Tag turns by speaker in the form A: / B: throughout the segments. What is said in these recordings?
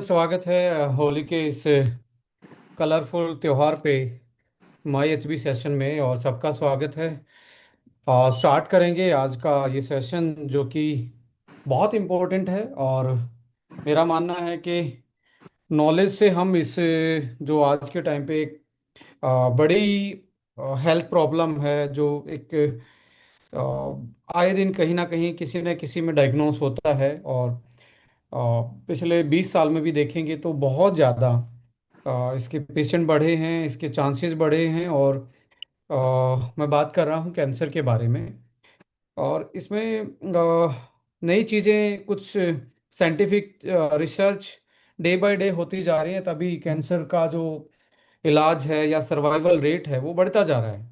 A: स्वागत है होली के इस कलरफुल त्योहार पे माई एचबी सेशन में। और सबका स्वागत है। स्टार्ट करेंगे आज का ये सेशन जो कि बहुत इम्पोर्टेंट है। और मेरा मानना है कि नॉलेज से हम इस जो आज के टाइम पे एक बड़ी हेल्थ प्रॉब्लम है, जो एक आए दिन कहीं ना कहीं किसी न किसी में डायग्नोस होता है। और पिछले 20 साल में भी देखेंगे तो बहुत ज़्यादा इसके पेशेंट बढ़े हैं, इसके चांसेस बढ़े हैं। और मैं बात कर रहा हूँ कैंसर के बारे में। और इसमें नई चीज़ें, कुछ scientific research day by day होती जा रही है, तभी कैंसर का जो इलाज है या सर्वाइवल रेट है वो बढ़ता जा रहा है।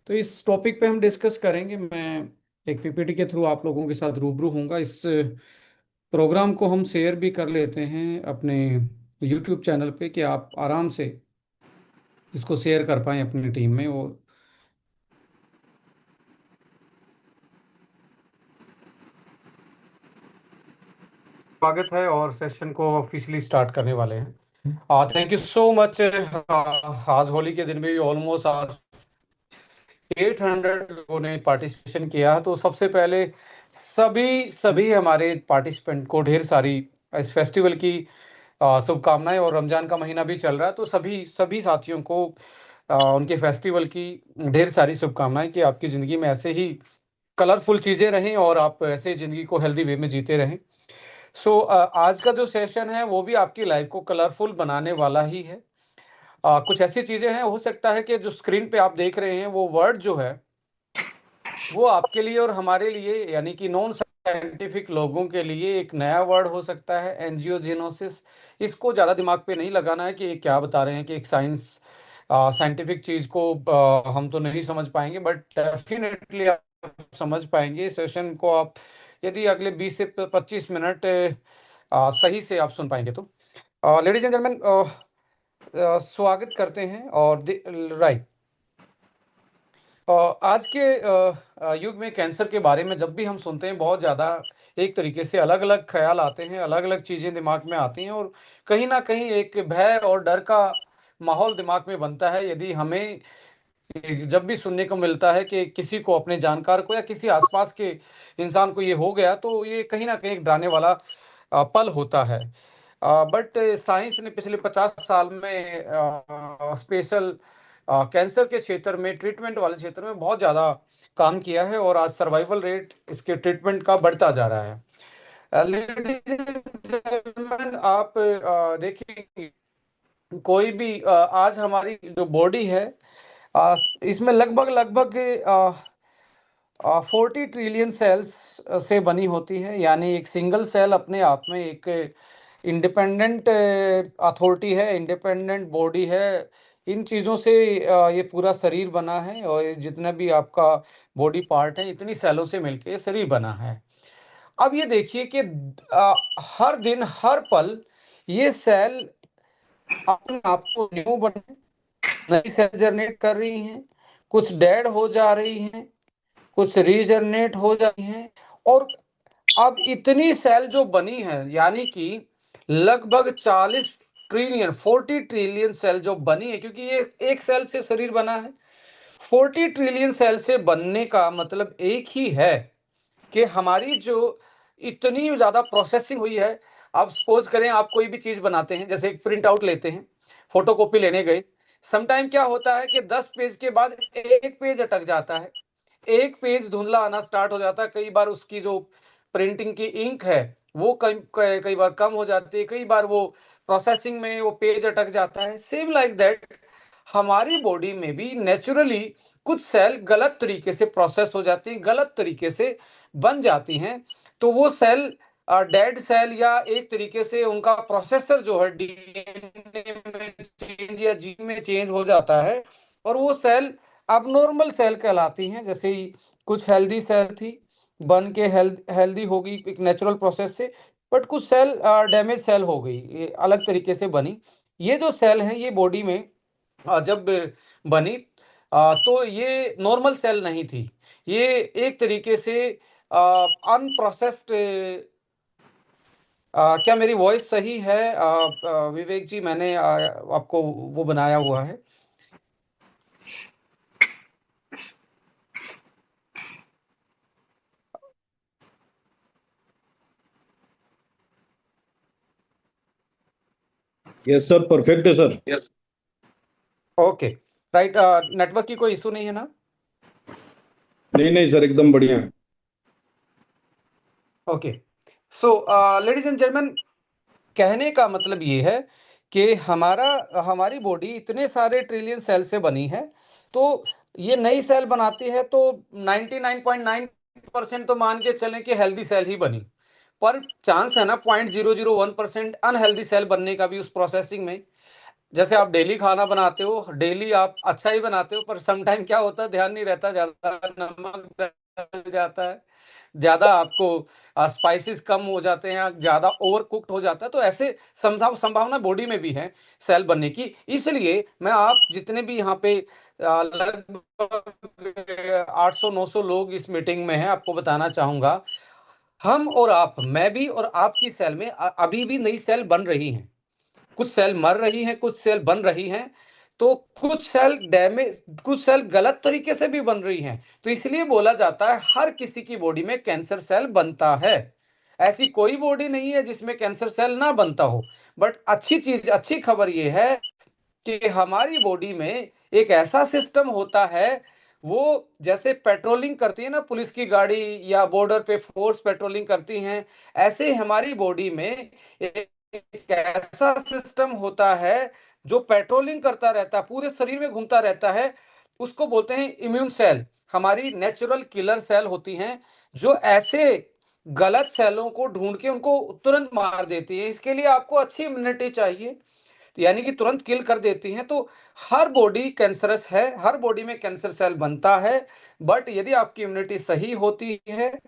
A: तो इस टॉपिक पे हम डिस्कस करेंगे। मैं एक पीपीटी के थ्रू आप लोगों के साथ रूबरू होऊंगा। इस प्रोग्राम को हम शेयर भी कर लेते हैं अपने यूट्यूब चैनल पे, कि आप आराम से इसको शेयर कर पाएँ अपनी टीम में। वो स्वागत है और सेशन को ऑफिशियली स्टार्ट करने वाले हैं। Thank you so much. आज होली के दिन में भी ऑलमोस्ट आज 800 लोगों ने पार्टिसिपेशन किया। तो सबसे पहले सभी सभी हमारे पार्टिसिपेंट को ढेर सारी इस फेस्टिवल की शुभकामनाएं। और रमजान का महीना भी चल रहा है, तो सभी सभी साथियों को उनके फेस्टिवल की ढेर सारी शुभकामनाएं, कि आपकी ज़िंदगी में ऐसे ही कलरफुल चीज़ें रहें और आप ऐसे ज़िंदगी को हेल्दी वे में जीते रहें। आज का जो सेशन है वो भी आपकी लाइफ को कलरफुल बनाने वाला ही है। कुछ ऐसी चीज़ें हैं, हो सकता है कि जो स्क्रीन पे आप देख रहे हैं वो वर्ड जो है वो आपके लिए और हमारे लिए, यानी कि नॉन साइंटिफिक लोगों के लिए एक नया वर्ड हो सकता है, एंजियोजेनोसिस। इसको ज़्यादा दिमाग पे नहीं लगाना है कि ये क्या बता रहे हैं, कि एक साइंटिफिक चीज़ को हम तो नहीं समझ पाएंगे, बट डेफिनेटली आप समझ पाएंगे इस सेशन को। आप यदि अगले 20 से 25 मिनट सही से आप सुन पाएंगे तो। लेडीज एंड जेंटलमैन, स्वागत करते हैं। और राइट, आज के युग में कैंसर के बारे में जब भी हम सुनते हैं, बहुत ज़्यादा एक तरीके से अलग अलग ख्याल आते हैं, अलग अलग चीज़ें दिमाग में आती हैं। और कहीं ना कहीं एक भय और डर का माहौल दिमाग में बनता है, यदि हमें जब भी सुनने को मिलता है कि किसी को, अपने जानकार को या किसी आसपास के इंसान को ये हो गया, तो ये कहीं ना कहीं एक डराने वाला पल होता है। बट साइंस ने पिछले 50 साल में स्पेशल कैंसर के क्षेत्र में, ट्रीटमेंट वाले क्षेत्र में बहुत ज़्यादा काम किया है। और आज सर्वाइवल रेट इसके ट्रीटमेंट का बढ़ता जा रहा है। लेडीज एंड जेंटलमैन, आप देखिए, कोई भी आज हमारी जो बॉडी है, इसमें लगभग लगभग 40 ट्रिलियन सेल्स से बनी होती है। यानी एक सिंगल सेल अपने आप में एक इंडिपेंडेंट अथॉरिटी है, इंडिपेंडेंट बॉडी है। इन चीज़ों से ये पूरा शरीर बना है, और ये जितना भी आपका बॉडी पार्ट है, इतनी सेलों से मिलके ये शरीर बना है। अब ये देखिए कि हर दिन हर पल ये सेल अपने आप को न्यू बन, नई सेल जनरेट कर रही हैं, कुछ डेड हो जा रही हैं, कुछ रीजनरेट हो जाती हैं। और अब इतनी सेल जो बनी है, यानी कि लगभग 40 ट्रिलियन, 40 ट्रिलियन सेल जो बनी है, क्योंकि ये एक सेल से शरीर बना है। 40 ट्रिलियन सेल से बनने का मतलब एक ही है कि हमारी जो इतनी ज्यादा प्रोसेसिंग हुई है। आप सपोज करें, आप कोई भी चीज बनाते हैं, जैसे एक प्रिंट आउट लेते हैं, फोटोकॉपी लेने गए, समटाइम क्या होता है कि 10 पेज के बाद एक पेज अटक जाता है, एक पेज धुंधला आना स्टार्ट हो जाता है। कई बार उसकी जो प्रिंटिंग की इंक है वो कई बार कम हो जाती है, कई बार वो प्रोसेसिंग में वो पेज अटक जाता है। सेम लाइक दैट, हमारी बॉडी में भी नेचुरली कुछ सेल गलत तरीके से प्रोसेस हो जाती हैं, गलत तरीके से बन जाती हैं। तो वो सेल डेड सेल, या एक तरीके से उनका प्रोसेसर जो है डीएनए में चेंज या जीन में चेंज हो जाता है, और वो सेल अबनॉर्मल सेल कहलाती हैं। जैसे ही कुछ हेल्दी सेल थी, बन के हेल्दी हो गई एक नेचुरल प्रोसेस से, बट कुछ सेल डैमेज सेल हो गई, ये अलग तरीके से बनी। ये जो सेल हैं, ये बॉडी में जब बनी, तो ये नॉर्मल सेल नहीं थी। ये एक तरीके से अनप्रोसेस्ड क्या मेरी वॉइस सही है विवेक जी? मैंने आपको वो बनाया हुआ है।
B: यस सर, परफेक्ट है sir.
A: Yes. Okay, right. Network की कोई इशू नहीं है ना?
B: नहीं नहीं सर, एकदम बढ़िया है।
A: Okay, so ladies and gentleman, कहने का मतलब ये है कि हमारी बॉडी इतने सारे ट्रिलियन सेल से बनी है, तो ये नई सेल बनाती है तो 99.9% तो मान के चलें कि हेल्दी सेल ही बनी, पर चांस है ना 0.001% अनहेल्दी सेल बनने का भी उस प्रोसेसिंग में। जैसे आप डेली खाना बनाते हो, डेली आप अच्छा ही बनाते हो, पर समटाइम क्या होता है, ध्यान नहीं रहता, ज्यादा नमक डल जाता है, ज्यादा आपको स्पाइसेस कम हो जाते हैं, ज्यादा ओवर कुक्ड हो जाता है, तो ऐसे संभावना बॉडी में भी है सेल बनने की। इसलिए मैं आप जितने भी यहाँ पे लगभग 800-900 लोग इस मीटिंग में हैं, आपको बताना चाहूंगा, हम और आप, मैं भी और आपकी सेल में अभी भी नई सेल बन रही हैं। कुछ सेल मर रही हैं, कुछ सेल बन रही हैं, तो कुछ सेल डैमेज, कुछ सेल गलत तरीके से भी बन रही हैं। तो इसलिए बोला जाता है हर किसी की बॉडी में कैंसर सेल बनता है। ऐसी कोई बॉडी नहीं है जिसमें कैंसर सेल ना बनता हो। बट अच्छी खबर यह है कि हमारी बॉडी में एक ऐसा सिस्टम होता है, वो जैसे पेट्रोलिंग करती है ना पुलिस की गाड़ी, या बॉर्डर पे फोर्स पेट्रोलिंग करती हैं, ऐसे हमारी बॉडी में एक ऐसा सिस्टम होता है जो पेट्रोलिंग करता रहता है, पूरे शरीर में घूमता रहता है। उसको बोलते हैं इम्यून सेल। हमारी नेचुरल किलर सेल होती हैं, जो ऐसे गलत सेलों को ढूंढ के उनको तुरंत मार देती है। इसके लिए आपको अच्छी इम्यूनिटी चाहिए, तो यानी कि तुरंत किल कर देती हैं। तो हर बॉडी कैंसरस है, हर बॉडी में कैंसर सेल बनता है, बट यदि आपकी इम्यूनिटी सही होती है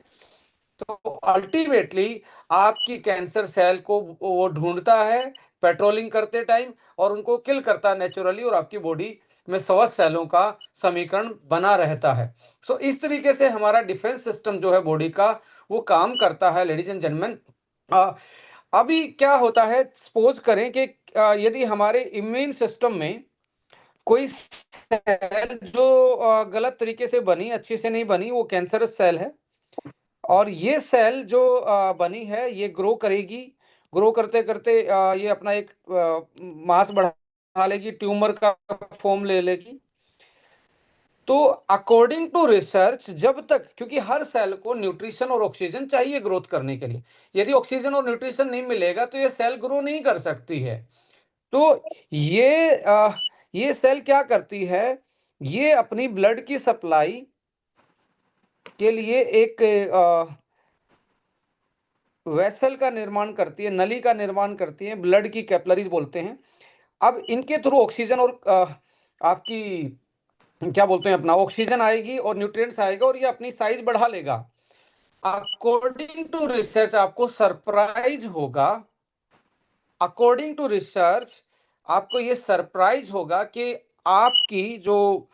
A: तो अल्टीमेटली आपकी कैंसर सेल को वो ढूंढता है पेट्रोलिंग करते टाइम, और उनको किल करता है नेचुरली, और आपकी बॉडी में स्वस्थ सेलों का समीकरण बना रहता है। सो इस तरीके से हमारा डिफेंस सिस्टम जो है बॉडी का, वो काम करता है लेडीज एंड जेंटलमैन। अभी क्या होता है, सपोज करें कि यदि हमारे इम्यून सिस्टम में कोई सेल जो गलत तरीके से बनी, अच्छे से नहीं बनी, वो कैंसरस सेल है, और ये सेल जो बनी है ये ग्रो करेगी। ग्रो करते करते ये अपना एक मास बढ़ा लेगी, ट्यूमर का फॉर्म ले लेगी। तो अकॉर्डिंग टू रिसर्च, जब तक, क्योंकि हर सेल को न्यूट्रिशन और ऑक्सीजन चाहिए ग्रोथ करने के लिए, यदि ऑक्सीजन और न्यूट्रिशन नहीं मिलेगा तो ये सेल ग्रो नहीं कर सकती है। तो ये सेल क्या करती है, ये अपनी ब्लड की सप्लाई के लिए एक वेसल का निर्माण करती है, नली का निर्माण करती है, ब्लड की कैपिलरीज बोलते हैं। अब इनके थ्रू ऑक्सीजन और आपकी क्या बोलते हैं, अपना ऑक्सीजन आएगी और न्यूट्रिएंट्स आएगा, और ये अपनी साइज बढ़ा लेगा। अकॉर्डिंग टू रिसर्च आपको सरप्राइज होगा, अकॉर्डिंग टू रिसर्च आपको ये सरप्राइज होगा कि आपकी जो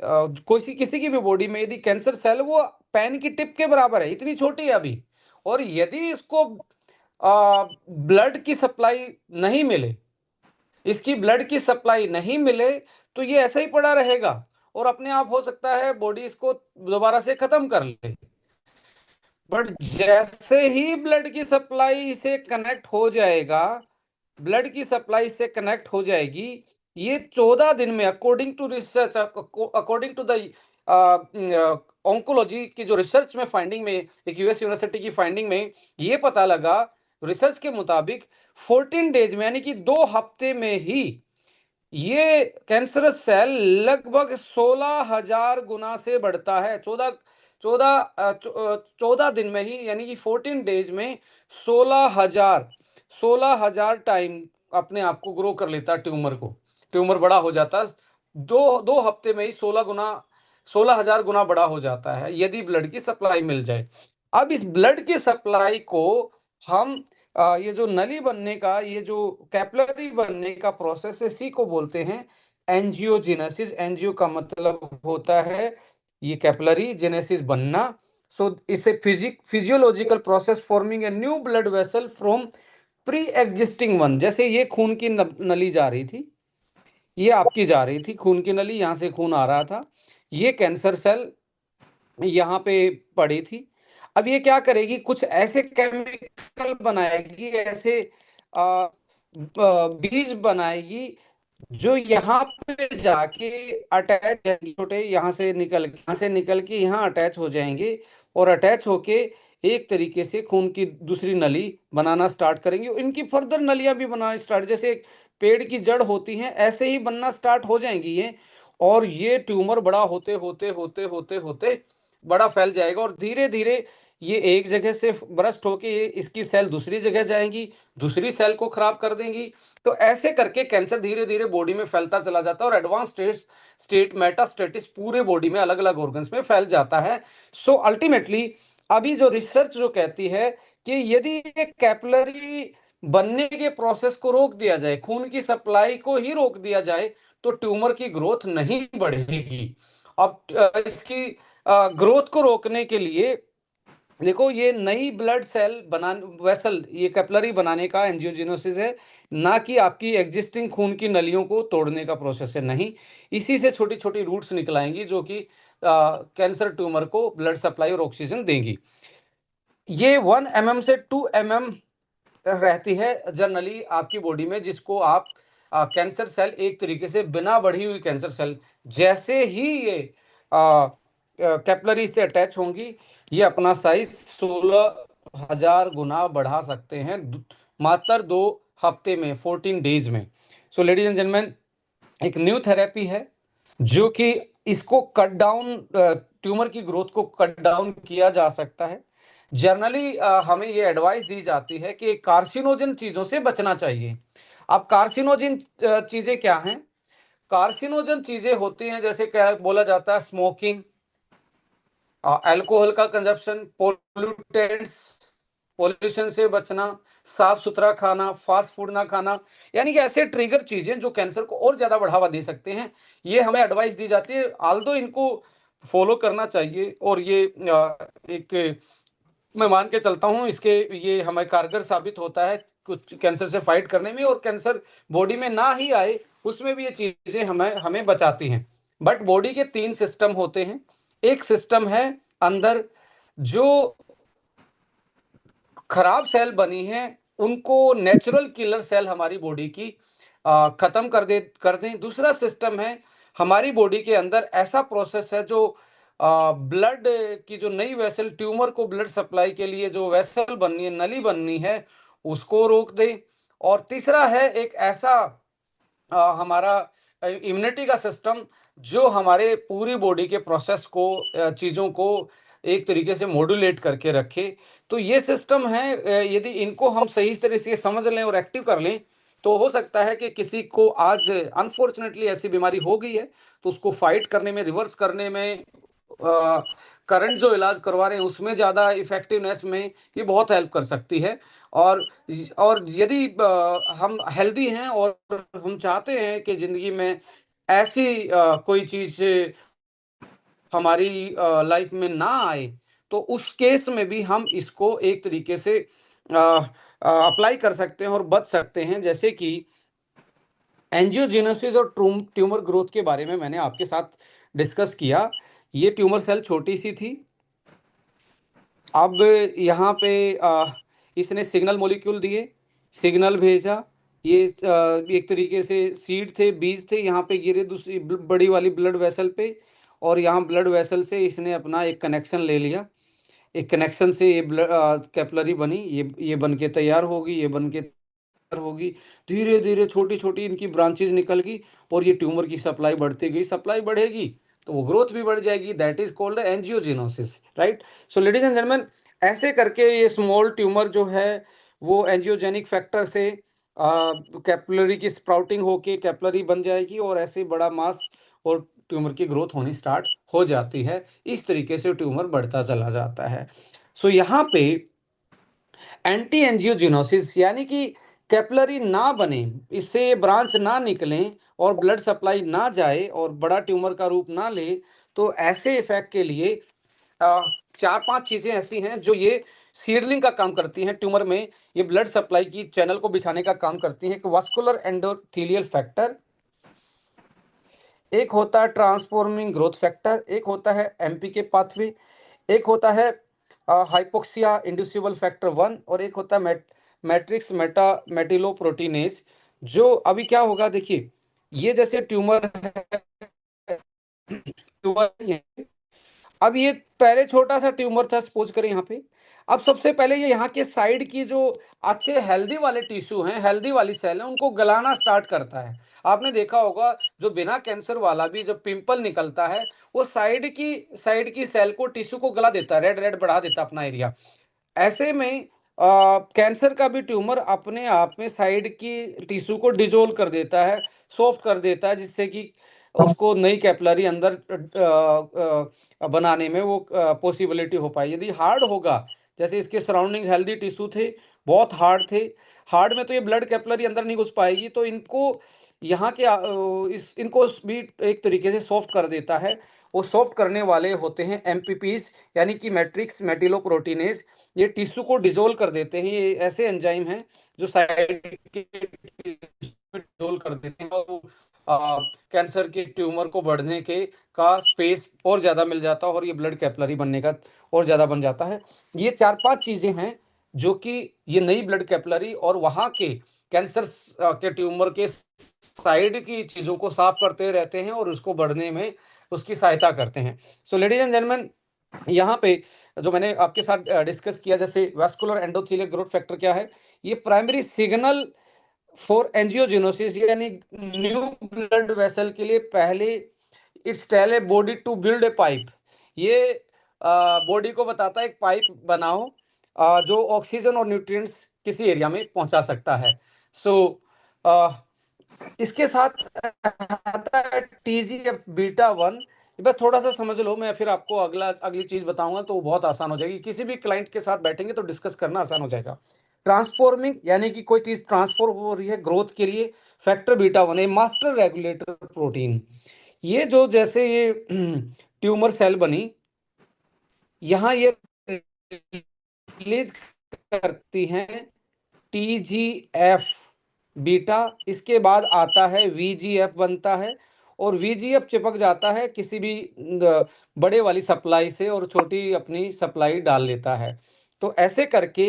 A: कोई किसी की भी बॉडी में यदि कैंसर सेल, वो पेन की टिप के बराबर है, इतनी छोटी है अभी, और यदि इसको ब्लड की सप्लाई नहीं मिले, इसकी ब्लड की सप्लाई नहीं मिले, तो ये ऐसा ही पड़ा रहेगा, और अपने आप हो सकता है बॉडी इसको दोबारा से खत्म कर ले। बट जैसे ही ब्लड की सप्लाई से कनेक्ट हो जाएगा, ब्लड की सप्लाई से कनेक्ट हो जाएगी, ये 14 दिन में, according to research, according to the oncology की जो रिसर्च में फाइंडिंग में, एक यूएस यूनिवर्सिटी की फाइंडिंग में ये पता लगा, रिसर्च के मुताबिक 14 डेज में, यानी कि 2 हफ्ते में ही, ये कैंसरस सेल लगभग 16,000 गुना से बढ़ता है। 14 दिन में ही, यानी कि 14 डेज में 16,000 टाइम अपने आप को ग्रो कर लेता है, ट्यूमर को, ट्यूमर बड़ा हो जाता है। दो हफ्ते में ही 16,000 गुना बड़ा हो जाता है, यदि ब्लड की सप्लाई मिल जाए। अब इस ब्लड की सप्लाई को हम ये जो नली बनने का, ये जो कैपिलरी बनने का प्रोसेस है, इसी को बोलते हैं एंजियोजेनेसिस। एंजियो का मतलब होता है ये कैपिलरी, जेनेसिस बनना, सो इसे physiological process forming a new blood vessel from pre existing one. जैसे ये खून की नली जा रही थी, ये आपकी जा रही थी खून की नली, यहां से खून आ रहा था, ये कैंसर सेल यहाँ पे पड़ी थी। अब ये क्या करेगी, कुछ ऐसे केमिकल बनाएगी, ऐसे बीज बनाएगी जो यहाँ पे जाके अटैच, छोटे यहाँ से निकल के यहाँ अटैच हो जाएंगे, और अटैच होके एक तरीके से खून की दूसरी नली बनाना स्टार्ट करेंगे। इनकी फर्दर नलियां भी बनाना स्टार्ट, जैसे एक पेड़ की जड़ होती हैं ऐसे ही बनना स्टार्ट हो जाएंगी ये। और ये ट्यूमर बड़ा होते होते होते होते होते बड़ा फैल जाएगा, और धीरे धीरे ये एक जगह से ब्रस्ट होके इसकी सेल दूसरी जगह जाएंगी, दूसरी सेल को खराब कर देंगी। तो ऐसे करके कैंसर धीरे धीरे बॉडी में फैलता चला जाता है, और एडवांस स्टेट मेटास्टेटिस पूरे बॉडी में अलग अलग ऑर्गन्स में फैल जाता है। सो अल्टीमेटली अभी जो रिसर्च जो कहती है कि यदि एक कैपिलरी बनने के प्रोसेस को रोक दिया जाए, खून की सप्लाई को ही रोक दिया जाए, तो ट्यूमर की ग्रोथ नहीं बढ़ेगी। अब इसकी ग्रोथ को रोकने के लिए देखो, ये नई ब्लड सेल बना वेसल, ये कैपिलरी बनाने का एंजियोजेनेसिस है, ना कि आपकी एग्जिस्टिंग खून की नलियों को तोड़ने का प्रोसेस है। नहीं, इसी से छोटी छोटी रूट्स निकलाएंगी जो कि कैंसर ट्यूमर को ब्लड सप्लाई और ऑक्सीजन देंगी। ये 1 mm से 2 mm रहती है जनरली आपकी बॉडी में, जिसको आप कैंसर सेल एक तरीके से बिना बढ़ी हुई कैंसर सेल, जैसे ही ये कैपिलरी से अटैच होंगी, ये अपना साइज 16,000 गुना बढ़ा सकते हैं मात्र 2 हफ्ते में, 14 डेज में। सो लेडीज एंड जेंटलमैन, एक न्यू थेरेपी है जो कि इसको कट डाउन, ट्यूमर की ग्रोथ को कट डाउन किया जा सकता है। जनरली हमें ये एडवाइस दी जाती है कि कार्सिनोजन चीजों से बचना चाहिए। अब कार्सिनोजन चीजें क्या हैं? कार्सिनोजन चीजें होती हैं जैसे क्या बोला जाता है, स्मोकिंग, अल्कोहल का कंजप्शन, पोल्यूटेंट्स, पॉल्यूशन से बचना, साफ सुथरा खाना, फास्ट फूड ना खाना, यानी कि ऐसे ट्रिगर चीजें जो कैंसर को और ज्यादा बढ़ावा दे सकते हैं, ये हमें एडवाइस दी जाती है। आल्दो इनको फॉलो करना चाहिए, और ये एक मैं मान के चलता हूं इसके, ये हमें कारगर साबित होता है कुछ कैंसर से फाइट करने में, और कैंसर बॉडी में ना ही आए उसमें भी ये चीजें हमें हमें बचाती हैं। बट बॉडी के 3 सिस्टम होते हैं। एक सिस्टम है अंदर, जो खराब सेल बनी है उनको नेचुरल किलर सेल हमारी बॉडी की खत्म कर दें। दूसरा सिस्टम है हमारी बॉडी के अंदर ऐसा प्रोसेस है जो ब्लड की जो नई वेसल, ट्यूमर को ब्लड सप्लाई के लिए जो वेसल बननी है, नली बननी है, उसको रोक दे। और तीसरा है एक ऐसा हमारा इम्यूनिटी का सिस्टम जो हमारे पूरी बॉडी के प्रोसेस को, चीज़ों को एक तरीके से मॉड्यूलेट करके रखे। तो ये सिस्टम है, यदि इनको हम सही तरह से समझ लें और एक्टिव कर लें, तो हो सकता है कि किसी को आज अनफॉर्चुनेटली ऐसी बीमारी हो गई है, तो उसको फाइट करने में, रिवर्स करने में, करंट जो इलाज करवा रहे हैं उसमें ज़्यादा इफेक्टिवनेस में ये बहुत हेल्प कर सकती है। और यदि हम हेल्दी हैं और हम चाहते हैं कि ज़िंदगी में ऐसी कोई चीज़ हमारी लाइफ में ना आए, तो उस केस में भी हम इसको एक तरीके से अप्लाई कर सकते हैं और बच सकते हैं। जैसे कि एंजियोजेनेसिस और ट्यूमर ग्रोथ के बारे में मैंने आपके साथ डिस्कस किया। ये ट्यूमर सेल छोटी सी थी, अब यहाँ पे इसने सिग्नल मॉलिक्यूल दिए, सिग्नल भेजा, ये एक तरीके से सीड थे, बीज थे, यहाँ पे गिरे दूसरी बड़ी वाली ब्लड वेसल पे, और यहाँ ब्लड वेसल से इसने अपना एक कनेक्शन ले लिया। एक कनेक्शन से ये कैपिलरी बनी, ये बन के तैयार होगी, ये बन के तैयार होगी, धीरे धीरे छोटी छोटी इनकी ब्रांचेज निकल गई, और ये ट्यूमर की सप्लाई बढ़ती गई। सप्लाई बढ़ेगी तो वो ग्रोथ भी बढ़ जाएगी, that is called angiogenesis, right. So ladies and gentleman, ऐसे करके ये स्मॉल ट्यूमर जो है वो एंजियोजेनिक फैक्टर से कैपिलरी की स्प्राउटिंग होके कैपिलरी बन जाएगी, और ऐसे बड़ा मास और ट्यूमर की ग्रोथ होनी स्टार्ट हो जाती है। इस तरीके से ट्यूमर बढ़ता चला जाता है। सो यहाँ पे एंटी एंजियोजेनोसिस, यानी कि कैपिलरी ना बने, इससे ब्रांच ना निकले और ब्लड सप्लाई ना जाए और बड़ा ट्यूमर का रूप ना ले, तो ऐसे इफेक्ट के लिए 4-5 चीजें ऐसी हैं जो ये सीडलिंग का काम करती हैं ट्यूमर में, ये ब्लड सप्लाई की चैनल को बिछाने का काम करती हैं। कि वास्कुलर एंडोथेलियल फैक्टर, एक होता है ट्रांसफॉर्मिंग ग्रोथ फैक्टर, एक होता है एमपीके पाथवे, एक होता है हाइपोक्सिया इंड्यूसिबल फैक्टर 1, और एक होता है मैट्रिक्स मेटिलोप्रोटीनेज। जो अभी क्या होगा देखिए, ये जैसे ट्यूमर है, ट्यूमर, अब ये पहले छोटा सा ट्यूमर था सपोज करें यहाँ पे। अब सबसे पहले ये यहाँ के साइड की जो अच्छे हेल्दी वाले टिश्यू हैं, हेल्दी वाली सेल हैं, उनको गलाना स्टार्ट करता है। आपने देखा होगा जो बिना कैंसर वाला भी जब पिंपल निकलता है, वो साइड की सेल को, टिश्यू को गला देता है, रेड रेड बढ़ा देता है अपना एरिया। ऐसे में कैंसर का भी ट्यूमर अपने आप में साइड की टिश्यू को डिजोल्व कर देता है, सॉफ्ट कर देता है, जिससे कि उसको नई कैपिलरी अंदर बनाने में वो पॉसिबिलिटी हो पाए। यदि हार्ड होगा, जैसे इसके सराउंडिंग हेल्दी टिश्यू थे, बहुत हार्ड थे, हार्ड में तो ये ब्लड कैपिलरी अंदर नहीं घुस पाएगी, तो इनको यहाँ के इनको भी एक तरीके से सॉफ्ट कर देता है। वो सॉफ्ट करने वाले होते हैं एमपीपीज, यानी कि मैट्रिक्स मेटिलोप्रोटीनेज। ये टिश्यू को डिजोल्व कर देते हैं। ये ऐसे एंजाइम हैं जो साइड के डिजोल्व कर देते हैं, और कैंसर के ट्यूमर को बढ़ने के का स्पेस और ज्यादा मिल जाता है, और ये ब्लड कैपिलरी बनने का और ज्यादा बन जाता है। ये 4-5 चीजें हैं जो कि ये नई ब्लड कैपिलरी और वहां के कैंसर के ट्यूमर के साइड की चीजों को साफ करते रहते हैं और उसको बढ़ने में उसकी सहायता करते हैं। सो लेडीज एंड जेंटलमैन, यहाँ पे जो मैंने आपके साथ डिस्कस किया, जैसे वास्कुलर एंडोथेलियल ग्रोथ फैक्टर क्या है, ये प्राइमरी सिग्नल फॉर एंजियोजेनोसिस, यानी न्यू ब्लड वेसल के लिए पहले it's tell a body to build a pipe. ये बॉडी को बताता है एक पाइप बनाओ जो ऑक्सीजन और न्यूट्रिएंट्स किसी एरिया में पहुंचा सकता है। सो इसके साथ आता है टीजीएफ बीटा 1। बस थोड़ा सा समझ लो, मैं फिर आपको अगली चीज बताऊंगा तो बहुत आसान हो जाएगी। किसी भी क्लाइंट के साथ बैठेंगे तो डिस्कस करना आसान हो जाएगा। ट्रांसफॉर्मिंग, यानी कि कोई चीज ट्रांसफॉर्म हो रही है ग्रोथ के लिए, फैक्टर बीटा 1 है मास्टर रेगुलेटर प्रोटीन। ये जो जैसे ये ट्यूमर सेल बनी, यहाँ ये रिलीज करती हैं टीजीएफ बीटा, इसके बाद आता है वीजीएफ बनता है, और वीजीएफ चिपक जाता है किसी भी बड़े वाली सप्लाई से और छोटी अपनी सप्लाई डाल लेता है। तो ऐसे करके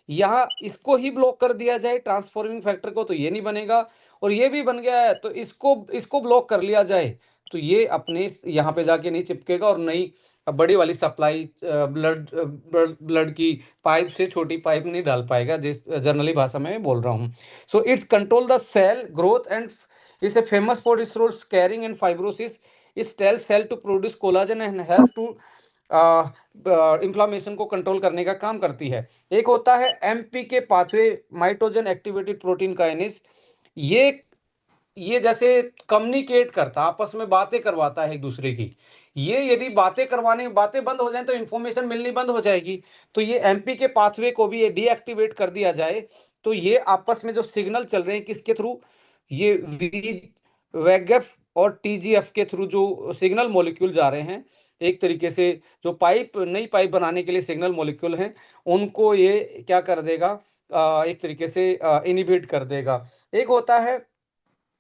A: यहाँ इसको ही ब्लॉक कर दिया जाए ट्रांसफॉर्मिंग फैक्टर को, तो ये नहीं बनेगा, और ये भी बन गया है तो इसको ब्लॉक कर लिया जाए तो ये अपने यहाँ पे जाके नहीं चिपकेगा, और नई बड़ी वाली सप्लाई ब्लड की पाइप से छोटी पाइप नहीं डाल पाएगा, जिस जनरली भाषा में बोल रहा हूँ। So it's control the cell growth and it's a famous for its role caring and fibrosis. It's tell cell to produce collagen and help to inflammation को कंट्रोल करने का काम करती है। एक होता है MPK pathway, mitogen activated protein kinase. ये जैसे कम्युनिकेट करता, आपस में बातें करवाता है एक दूसरे की। ये यदि बातें बंद हो जाएं तो इंफॉर्मेशन मिलनी बंद हो जाएगी। तो ये एमपी के पाथवे को भी ये डीएक्टिवेट कर दिया जाए, तो ये आपस में जो सिग्नल चल रहे हैं किसके थ्रू, ये वेगएफ और टीजीएफ के थ्रू जो सिग्नल मॉलिक्यूल जा रहे हैं, एक तरीके से जो नई पाइप बनाने के लिए सिग्नल मॉलिक्यूल हैं, उनको ये क्या कर देगा, एक तरीके से इनिबिट कर देगा। एक होता है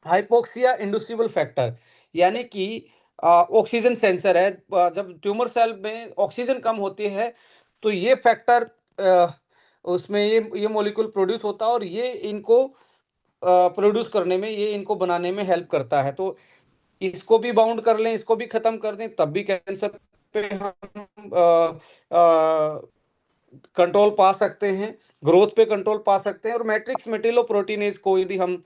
A: हाइपोक्सिया इंड्यूसिबल फैक्टर, यानी कि ऑक्सीजन सेंसर है। जब ट्यूमर सेल में ऑक्सीजन कम होती है तो ये फैक्टर उसमें ये मॉलिक्यूल प्रोड्यूस होता है, और ये इनको प्रोड्यूस करने में, ये इनको बनाने में हेल्प करता है। तो इसको भी बाउंड कर लें, इसको भी खत्म कर दें, तब भी कैंसर पे हम कंट्रोल पा सकते हैं, ग्रोथ पे कंट्रोल पा सकते हैं। और मैट्रिक्स मेटिलोप्रोटीनेज को यदि हम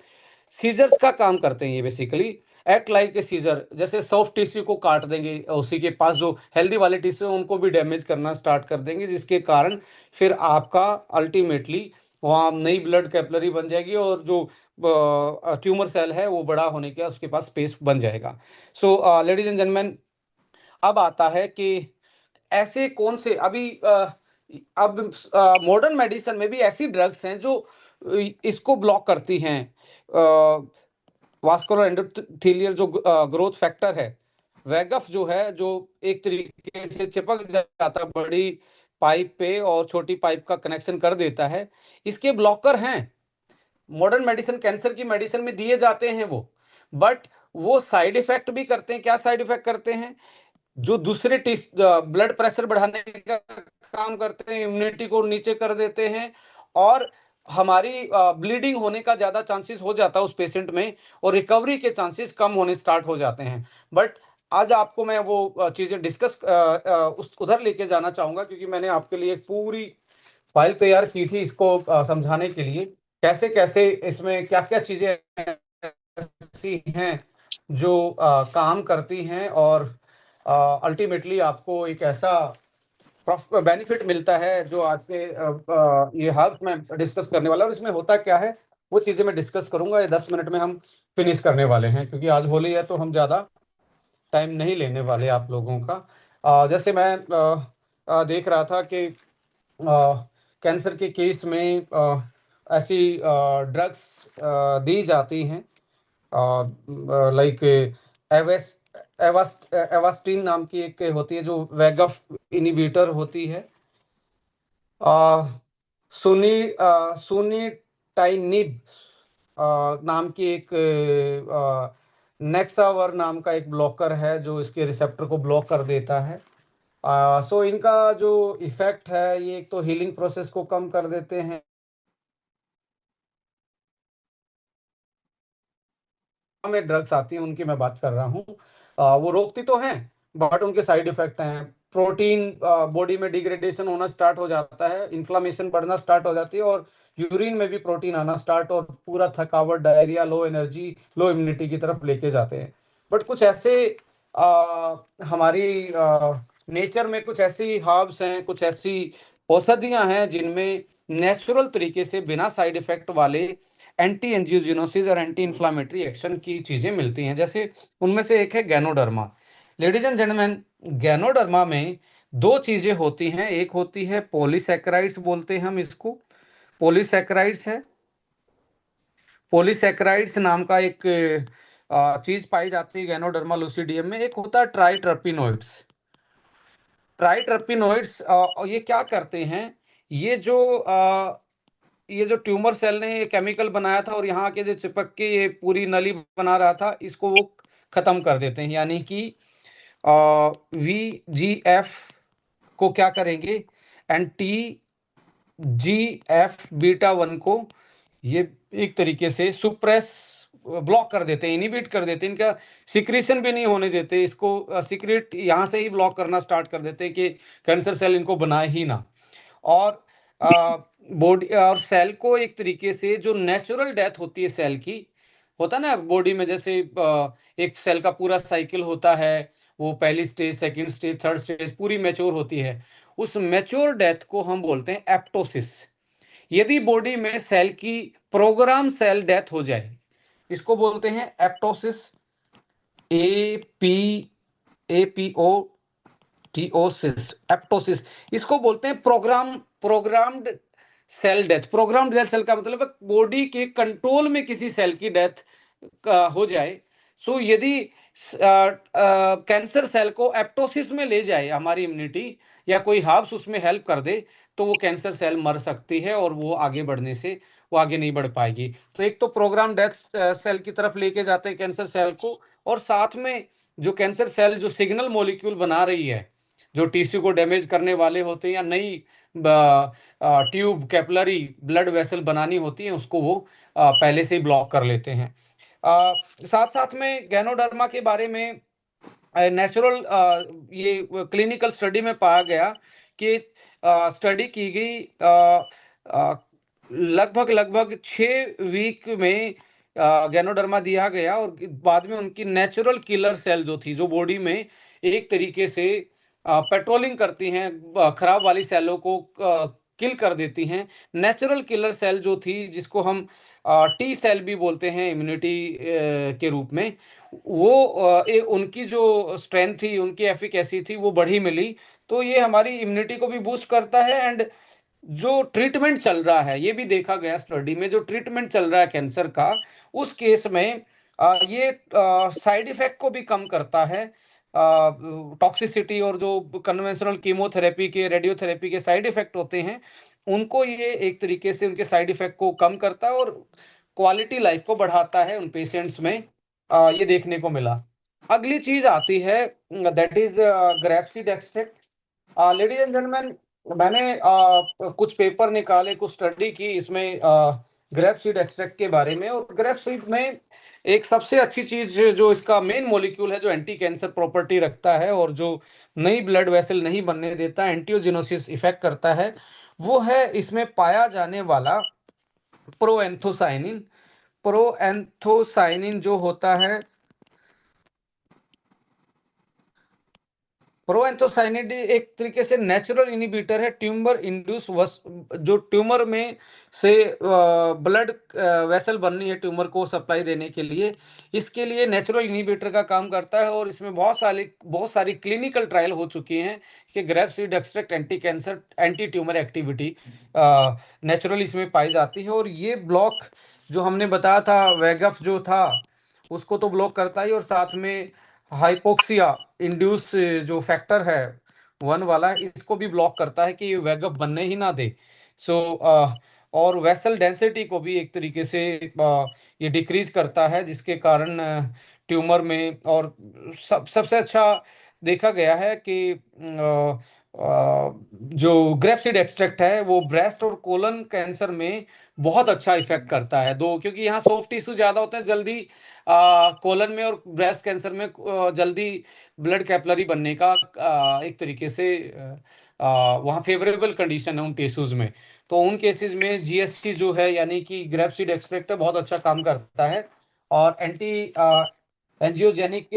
A: सीजर्स का काम करते हैं, ये basically act like a scissor, जैसे सॉफ्ट टिश्यू को काट देंगे, उसी के पास जो हेल्दी वाले टिश्यू है उनको भी डैमेज करना स्टार्ट कर देंगे, जिसके कारण फिर आपका अल्टीमेटली वहाँ नई ब्लड कैपिलरी बन जाएगी, और जो ट्यूमर सेल है वो बड़ा होने का उसके पास स्पेस बन जाएगा। सो लेडीज एंड जेंटलमैन, अब आता है कि ऐसे कौन से अब मॉडर्न मेडिसिन में भी ऐसी ड्रग्स हैं जो इसको ब्लॉक करती हैं, वास्कुलर एंडोथेलियल जो ग्रोथ फैक्टर है वैगफ जो है, जो एक तरीके से चिपक जाता बड़ी पाइप पे और छोटी पाइप का कनेक्शन कर देता है, इसके ब्लॉकर हैं। मॉडर्न मेडिसिन, कैंसर की मेडिसिन में दिए जाते हैं वो, बट वो साइड इफेक्ट भी करते हैं। क्या साइड इफेक्ट करते हैं? जो दूसरे ब्लड प्रेशर बढ़ाने का काम करते हैं, इम्यूनिटी को नीचे कर देते हैं, और हमारी ब्लीडिंग होने का ज्यादा चांसेस हो जाता है उस पेशेंट में, और रिकवरी के चांसेस कम होने स्टार्ट हो जाते हैं। बट आज आपको मैं वो चीजें डिस्कस उधर लेके जाना चाहूंगा, क्योंकि मैंने आपके लिए एक पूरी फाइल तैयार की थी इसको समझाने के लिए, कैसे कैसे इसमें क्या क्या चीजें ऐसी हैं जो काम करती हैं, और अल्टीमेटली आपको एक ऐसा बेनिफिट मिलता है जो आज के ये हर्ब में डिस्कस करने वाला है। और इसमें होता क्या है वो चीजें मैं डिस्कस करूंगा। ये 10 मिनट में हम फिनिश करने वाले हैं, क्योंकि आज होली है तो हम ज्यादा टाइम नहीं लेने वाले आप लोगों का। जैसे मैं देख रहा था कि कैंसर के केस में ऐसी ड्रग्स दी जाती हैं, लाइक एवास्टिन नाम की एक होती है, जो वैगफ इनिबिटर होती है। सुनी सुनीटाइनिब नाम की एक नेक्सावर नाम का एक ब्लॉकर है, जो इसके रिसेप्टर को ब्लॉक कर देता है। सो इनका जो इफेक्ट है, ये एक तो हीलिंग प्रोसेस को कम कर देते हैं। में ड्रग्स आती हैं उनकी मैं बात कर रहा हूँ, वो रोकती तो हैं, बट उनके साइड इफेक्ट हैं। प्रोटीन बॉडी में डिग्रेडेशन होना स्टार्ट हो जाता है, इन्फ्लामेशन बढ़ना स्टार्ट हो जाती है, और यूरिन में भी प्रोटीन आना स्टार्ट, और पूरा थकावट, डायरिया, लो एनर्जी, लो इम्यूनिटी की तरफ लेके जाते हैं। बट कुछ ऐसे हमारी नेचर में कुछ ऐसी हर्ब्स हैं, कुछ ऐसी औषधियां हैं जिनमें नेचुरल तरीके से बिना साइड इफेक्ट वाले एंटी एंजियोजेनोसिस और एंटी इन्फ्लामेटरी एक्शन की चीजें मिलती हैं। जैसे उनमें से एक है ganoderma. Ladies and gentleman, ganoderma में दो चीजें होती हैं। एक होती है पॉलीसैकेराइड्स, बोलते हैं हम इसको, पॉलीसैकेराइड्स है। पॉलीसैकेराइड्स नाम का एक चीज पाई जाती है गैनोडर्मा लूसिडियम में। एक होता है ट्राइटर्पिनोइड्स। ट्राइटर्पिनोइड्स ये क्या करते हैं? ये जो ये जो ट्यूमर सेल ने ये केमिकल बनाया था और यहाँ के जो चिपक के ये पूरी नली बना रहा था, इसको वो खत्म कर देते हैं। यानी कि VEGF को क्या करेंगे, एंटी GF β1 को ये एक तरीके से सुप्रेस, ब्लॉक कर देते हैं, इनिबिट कर देते हैं। इनका सिक्रीशन भी नहीं होने देते, इसको सीक्रेट यहाँ से ही ब्लॉक करना स्टार्ट कर देते हैं कि कैंसर सेल इनको बनाए ही ना। और बॉडी और सेल को एक तरीके से, जो नेचुरल डेथ होती है सेल की, होता ना बॉडी में, जैसे एक सेल का पूरा साइकिल होता है, वो पहली stage, second stage, third stage पूरी मैच्योर होती है। उस मैच्योर डेथ को हम बोलते हैं एप्टोसिस। यदि बॉडी में सेल की प्रोग्राम सेल डेथ हो जाए, इसको बोलते हैं एप्टोसिस। APOTOSIS, एप्टोसिस। इसको बोलते हैं programmed cell death. Programmed cell का मतलब बॉडी के कंट्रोल में किसी सेल की डेथ हो जाए। सो यदि कैंसर सेल को एप्टोसिस में ले जाए हमारी इम्यूनिटी, या कोई हर्ब्स उसमें हेल्प कर दे, तो वो कैंसर सेल मर सकती है, और वो आगे बढ़ने से वो आगे नहीं बढ़ पाएगी। तो एक तो प्रोग्राम डेथ सेल की तरफ लेके जाते हैं कैंसर सेल को, और साथ में जो कैंसर सेल जो सिग्नल मॉलिक्यूल बना रही है, जो टिश्यू को डैमेज करने वाले होते हैं, या नई ट्यूब, कैपिलरी ब्लड वेसल बनानी होती है, उसको वो पहले से ही ब्लॉक कर लेते हैं। साथ साथ में गैनोडर्मा के बारे में नेचुरल ये क्लिनिकल स्टडी में पाया गया कि स्टडी की गई, लगभग लगभग 6 वीक में गैनोडर्मा दिया गया, और बाद में उनकी नेचुरल किलर सेल जो थी, जो बॉडी में एक तरीके से पेट्रोलिंग करती हैं, खराब वाली सेलों को किल कर देती हैं। नेचुरल किलर सेल जो थी, जिसको हम टी सेल भी बोलते हैं इम्यूनिटी के रूप में, वो उनकी जो स्ट्रेंथ थी, उनकी एफिकेसी थी, वो बढ़ी मिली। तो ये हमारी इम्यूनिटी को भी बूस्ट करता है। एंड जो ट्रीटमेंट चल रहा है, ये भी देखा गया स्टडी में, जो ट्रीटमेंट चल रहा है कैंसर का, उस केस में ये साइड इफेक्ट को भी कम करता है। टॉक्सिसिटी और जो कन्वेंशनल कीमोथेरेपी के, रेडियोथेरेपी के साइड इफेक्ट होते हैं, उनको ये एक तरीके से उनके साइड इफेक्ट को कम करता है और क्वालिटी लाइफ को बढ़ाता है उन पेशेंट्स में, ये देखने को मिला। अगली चीज आती है, that is grapeseed extract. Ladies and gentleman, मैंने कुछ पेपर निकाले, कुछ स्टडी की इसमें ग्रेप सीड एक्सट्रैक्ट के बारे में। और ग्रेप सीड में एक सबसे अच्छी चीज जो इसका मेन मॉलिक्यूल है, जो एंटी कैंसर प्रॉपर्टी रखता है और जो नई ब्लड वेसल नहीं बनने देता, एंटीओजेनोसिस इफेक्ट करता है, वो है इसमें पाया जाने वाला प्रोएंथोसाइनिन। प्रोएंथोसाइनिन जो होता है, प्रोएंथोसाइनिड एक तरीके से नेचुरल इनिबिटर है ट्यूमर इंड्यूस, जो ट्यूमर में से ब्लड वेसल बननी है ट्यूमर को सप्लाई देने के लिए, इसके लिए नेचुरल इनिबिटर का काम करता है। और इसमें बहुत सारी क्लिनिकल ट्रायल हो चुकी हैं कि grape seed extract anti cancer, anti tumour activity natural इसमें पाई जाती है। और ये ब्लॉक जो हमने बताया था, वेगफ जो था उसको तो ब्लॉक करता ही, और साथ में हाइपोक्सिया इंड्यूस जो फैक्टर है 1 वाला, इसको भी ब्लॉक करता है कि ये वेगअप बनने ही ना दे। सो और वेसल डेंसिटी को भी एक तरीके से ये डिक्रीज करता है, जिसके कारण ट्यूमर में, और सबसे अच्छा देखा गया है कि जो ग्रेप्सिड एक्सट्रैक्ट है वो ब्रेस्ट और कोलन कैंसर में बहुत अच्छा इफेक्ट करता है। दो, क्योंकि यहाँ सॉफ्ट टिश्यू ज्यादा होते हैं, जल्दी कोलन में और ब्रेस्ट कैंसर में जल्दी ब्लड कैपलरी बनने का एक तरीके से वहाँ फेवरेबल कंडीशन है उन टिश्यूज में। तो उन केसेस में जीएसटी जो है, यानी कि ग्रेप्सिड एक्सट्रैक्ट, बहुत अच्छा काम करता है। और एंटी एंजियोजेनिक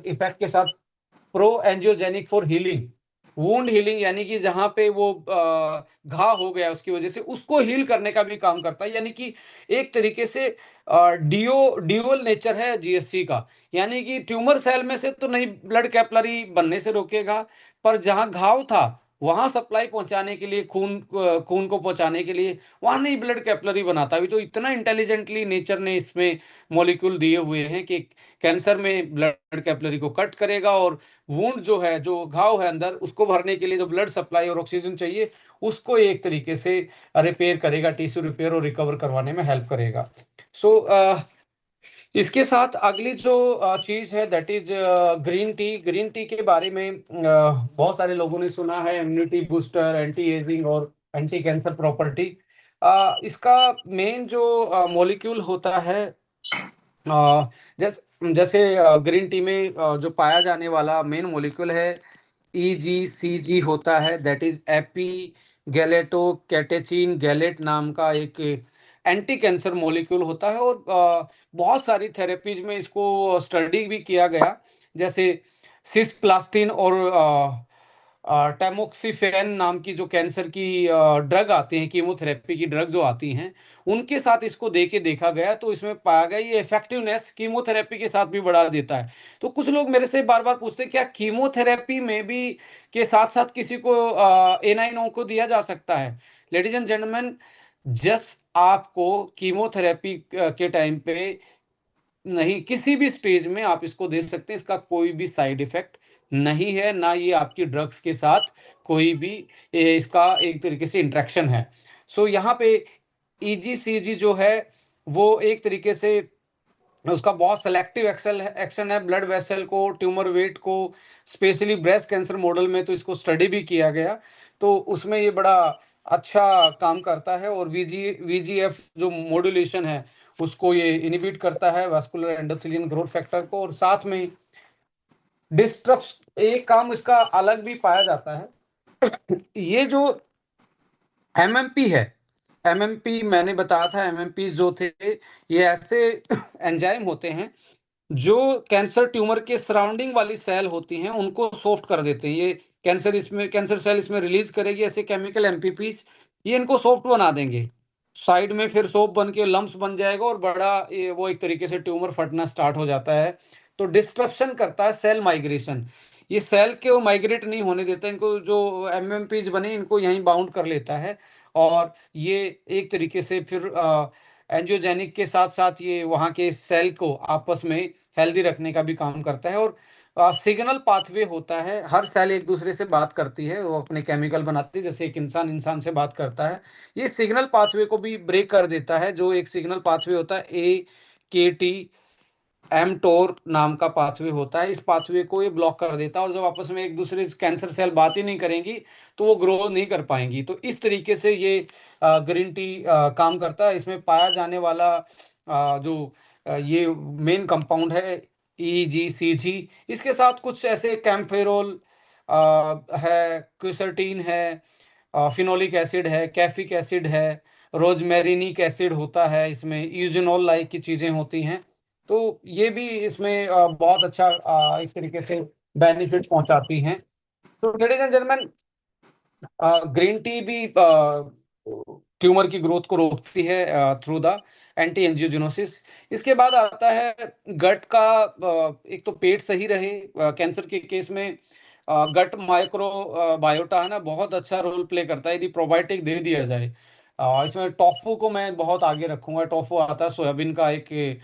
A: इफेक्ट के साथ pro angiogenic for healing, wound healing, यानी कि जहां पे वो घाव हो गया उसकी वजह से, उसको हील करने का भी काम करता है। यानी कि एक तरीके से ड्यूअल नेचर है जीएससी का। यानी कि ट्यूमर सेल में से तो नहीं ब्लड कैपलरी बनने से रोकेगा, पर जहां घाव था वहां सप्लाई पहुंचाने के लिए, खून को पहुंचाने के लिए वहां नहीं ब्लड कैपलरी बनाता भी। तो इतना इंटेलिजेंटली नेचर ने इसमें मॉलिक्यूल दिए हुए हैं कि कैंसर में ब्लड कैपलरी को कट करेगा, और वुंड जो है, जो घाव है अंदर, उसको भरने के लिए जो ब्लड सप्लाई और ऑक्सीजन चाहिए, उसको एक तरीके से रिपेयर करेगा, टिश्यू रिपेयर और रिकवर करवाने में हेल्प करेगा। सो इसके साथ अगली जो चीज है, that is green tea. Green tea के बारे में बहुत सारे लोगों ने सुना है, इम्यूनिटी बूस्टर, एंटी एजिंग और एंटी कैंसर प्रॉपर्टी। इसका मेन जो मॉलिक्यूल होता है, जैसे ग्रीन टी में जो पाया जाने वाला मेन मॉलिक्यूल है EGCG होता है, that is epigallocatechin gallate नाम का एक एंटी कैंसर मॉलिक्यूल होता है। और बहुत सारी थेरेपीज में इसको स्टडी भी किया गया, जैसे सिस्प्लास्टिन और टैमोक्सिफेन नाम की जो कैंसर की ड्रग आती हैं, कीमोथेरेपी की ड्रग जो आती हैं, उनके साथ इसको दे के देखा गया, तो इसमें पाया गया ये इफेक्टिवनेस कीमोथेरेपी के साथ भी बढ़ा देता है। तो कुछ लोग मेरे से बार बार पूछते हैं क्या कीमोथेरेपी में भी के साथ साथ किसी को A9O को दिया जा सकता है? लेडीज एंड जेंटलमैन, जस्ट आपको कीमोथेरेपी के टाइम पे नहीं, किसी भी स्टेज में आप इसको दे सकते हैं, इसका कोई भी साइड इफेक्ट नहीं है, ना ये आपकी ड्रग्स के साथ कोई भी इसका एक तरीके से इंटरेक्शन है। सो यहाँ पे EGCG जो है वो एक तरीके से उसका बहुत सेलेक्टिव एक्शन है ब्लड वेसल को, ट्यूमर वेट को, स्पेशली ब्रेस्ट कैंसर मॉडल में तो इसको स्टडी भी किया गया, तो उसमें ये बड़ा अच्छा काम करता है। और VGF जो मॉड्यूलेशन है उसको ये इनिबिट करता है, वास्कुलर एंडोथेलियन ग्रोथ फैक्टर को। और साथ में डिस्ट्रप्ट एक काम इसका अलग भी पाया जाता है। ये जो MMP है, MMP मैंने बताया था, MMP जो थे ये ऐसे एंजाइम होते हैं जो कैंसर ट्यूमर के सराउंडिंग वाली सेल होती हैं उनको सॉफ्ट कर देते हैं। ये कैंसर सेल इसमें रिलीज करेगी ऐसे केमिकल MPPs, ये इनको सॉफ्ट बना देंगे, साइड में फिर सोप बन के लम्प्स बन जाएगा और बड़ा वो एक तरीके से ट्यूमर फटना स्टार्ट हो जाता है। तो डिस्ट्रप्शन करता है सेल माइग्रेशन, ये सेल के वो माइग्रेट नहीं होने देता, इनको जो MMPs बने इनको यहीं बाउंड कर लेता है। और ये एक तरीके से फिर एंजियोजेनिक के साथ साथ ये वहाँ के सेल को आपस में हेल्दी रखने का भी काम करता है। और सिग्नल पाथवे होता है। हर सेल एक दूसरे से बात करती है, वो अपने केमिकल बनाती है, जैसे एक इंसान इंसान से बात करता है। ये सिग्नल पाथवे को भी ब्रेक कर देता है। जो एक सिग्नल पाथवे होता है AKT mTOR नाम का पाथवे होता है, इस पाथवे को ये ब्लॉक कर देता है, और जब आपस में एक दूसरे से कैंसर सेल बात ही नहीं करेंगी तो वो ग्रो नहीं कर पाएंगी। तो इस तरीके से ये ग्रीन टी काम करता है। इसमें पाया जाने वाला जो ये मेन कंपाउंड है EGCG। इसके साथ कुछ ऐसे कैम्फेरोल है, क्विसर्टीन है, फिनोलिक एसिड है, कैफिक एसिड है, रोजमेरिनिक एसिड होता है, इसमें यूजेनॉल लाइक की चीजें होती हैं। तो ये भी इसमें बहुत अच्छा इस तरीके से बेनिफिट पहुंचाती हैं। तो ladies and gentleman, green tea भी ट्यूमर की ग्रोथ को रोकती है थ्रू द एंटी एंजियोजेनोसिस। इसके बाद आता है गट का। एक तो पेट सही रहे, कैंसर के केस में गट माइक्रो बायोटा है ना, बहुत अच्छा रोल प्ले करता है यदि प्रोबायोटिक दे दिया जाए। इसमें टोफू को मैं बहुत आगे रखूंगा। टोफू आता है सोयाबीन का, एक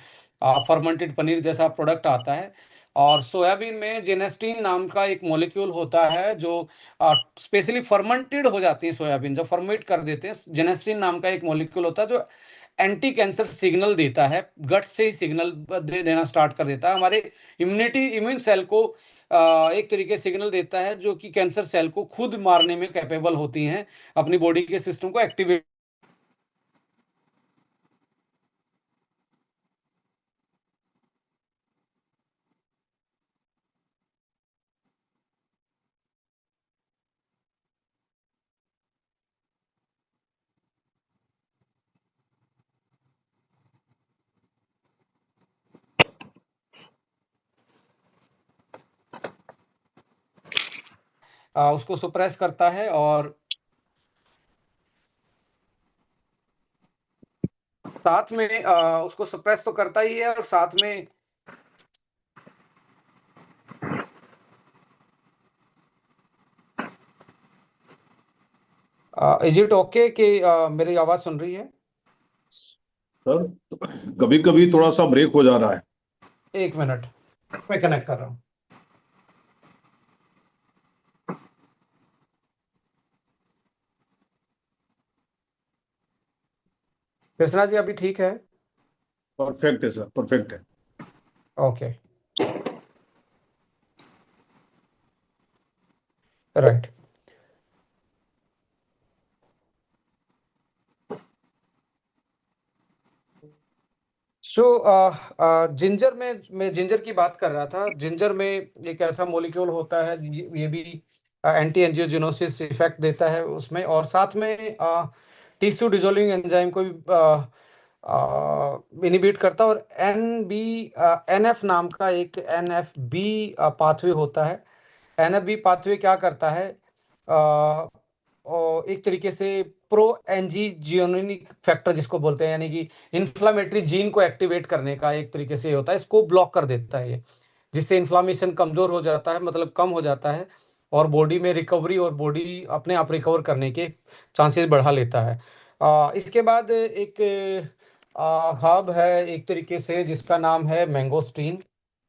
A: फर्मेंटेड पनीर जैसा प्रोडक्ट आता है। और सोयाबीन में जेनेस्टीन नाम का एक मॉलिक्यूल होता है जो स्पेशली फर्मेंटेड हो जाती है सोयाबीन, जब फर्मेट कर देते हैं, जेनेस्टीन नाम का एक मॉलिक्यूल होता है जो एंटी कैंसर सिग्नल देता है। गट से ही सिग्नल देना स्टार्ट कर देता है, हमारे इम्यून सेल को एक तरीके सिग्नल देता है, जो कि कैंसर सेल को खुद मारने में कैपेबल होती हैं, अपनी बॉडी के सिस्टम को एक्टिवेट। उसको सुप्रेस करता है, और साथ में उसको सप्रेस तो करता ही है, और साथ में इज इट ओके कि मेरी आवाज सुन रही है?
B: सर कभी कभी थोड़ा सा ब्रेक हो जा रहा है।
A: एक मिनट, मैं कनेक्ट कर रहा हूँ। कृष्णा जी अभी ठीक है?
B: परफेक्ट है सर, परफेक्ट है।
A: Okay, right. सो जिंजर में, मैं जिंजर की बात कर रहा था। जिंजर में एक ऐसा मॉलिक्यूल होता है, ये भी एंटी एंजियोजेनोसिस इफेक्ट देता है उसमें, और साथ में टिश्यू डिसोल्विंग एंजाइम को भी इनिबिट करता है। और NF नाम का एक NFB पाथवे होता है। NFB पाथवे क्या करता है, और एक तरीके से प्रो एंजीजियोनिक फैक्टर जिसको बोलते हैं, यानी कि इन्फ्लामेटरी जीन को एक्टिवेट करने का एक तरीके से होता है, इसको ब्लॉक कर देता है ये, जिससे इन्फ्लामेशन कमजोर हो जाता है, मतलब कम हो जाता है, और बॉडी में रिकवरी और बॉडी अपने आप रिकवर करने के चांसेस बढ़ा लेता है। इसके बाद एक हब है एक तरीके से, जिसका नाम है मैंगोस्टीन।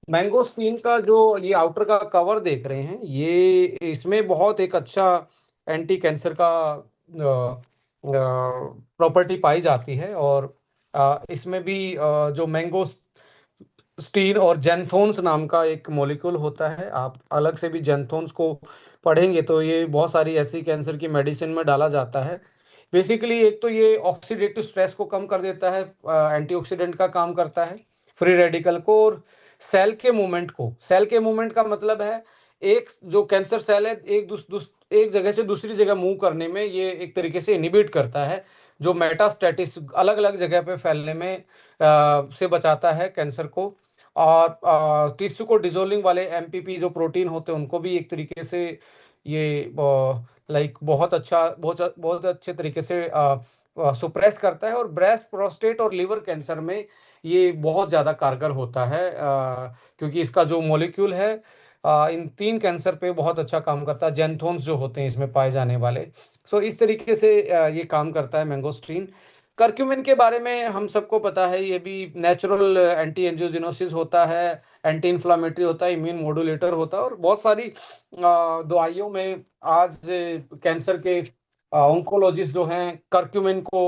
A: मैंगोस्टीन का जो ये आउटर का कवर देख रहे हैं, ये इसमें बहुत एक अच्छा एंटी कैंसर का प्रॉपर्टी पाई जाती है। और इसमें भी जो मैंगोस्टीन और जेंथोन्स नाम का एक मॉलिक्यूल होता है, आप अलग से भी जेंथोन्स को पढ़ेंगे तो ये बहुत सारी ऐसी कैंसर की मेडिसिन में डाला जाता है। बेसिकली एक तो ये ऑक्सीडेटिव स्ट्रेस को कम कर देता है, एंटीऑक्सीडेंट का काम करता है फ्री रेडिकल को, और सेल के मूवमेंट का मतलब है एक जो कैंसर सेल है एक जगह से दूसरी जगह मूव करने में ये एक तरीके से इनिबिट करता है, जो मेटास्टेटिस अलग अलग जगह पे फैलने में से बचाता है कैंसर को। और टिश्यू को डिजोल्विंग वाले MPP जो प्रोटीन होते हैं उनको भी एक तरीके से ये लाइक बहुत अच्छा, बहुत बहुत अच्छे तरीके से सुप्रेस करता है। और ब्रेस्ट, प्रोस्टेट और लिवर कैंसर में ये बहुत ज़्यादा कारगर होता है, क्योंकि इसका जो मॉलिक्यूल है इन 3 कैंसर पे बहुत अच्छा काम करता है, जेंथोन्स जो होते हैं इसमें पाए जाने वाले। सो इस तरीके से ये काम करता है मैंगोस्ट्रीन। कर्क्यूमिन के बारे में हम सबको पता है, ये भी नेचुरल एंटी एंजियोजेनोसिस होता है, एंटी इन्फ्लामेटरी होता है, इम्यून मॉड्यूलेटर होता है, और बहुत सारी दवाइयों में आज कैंसर के ऑन्कोलॉजिस्ट जो हैं कर्क्यूमिन को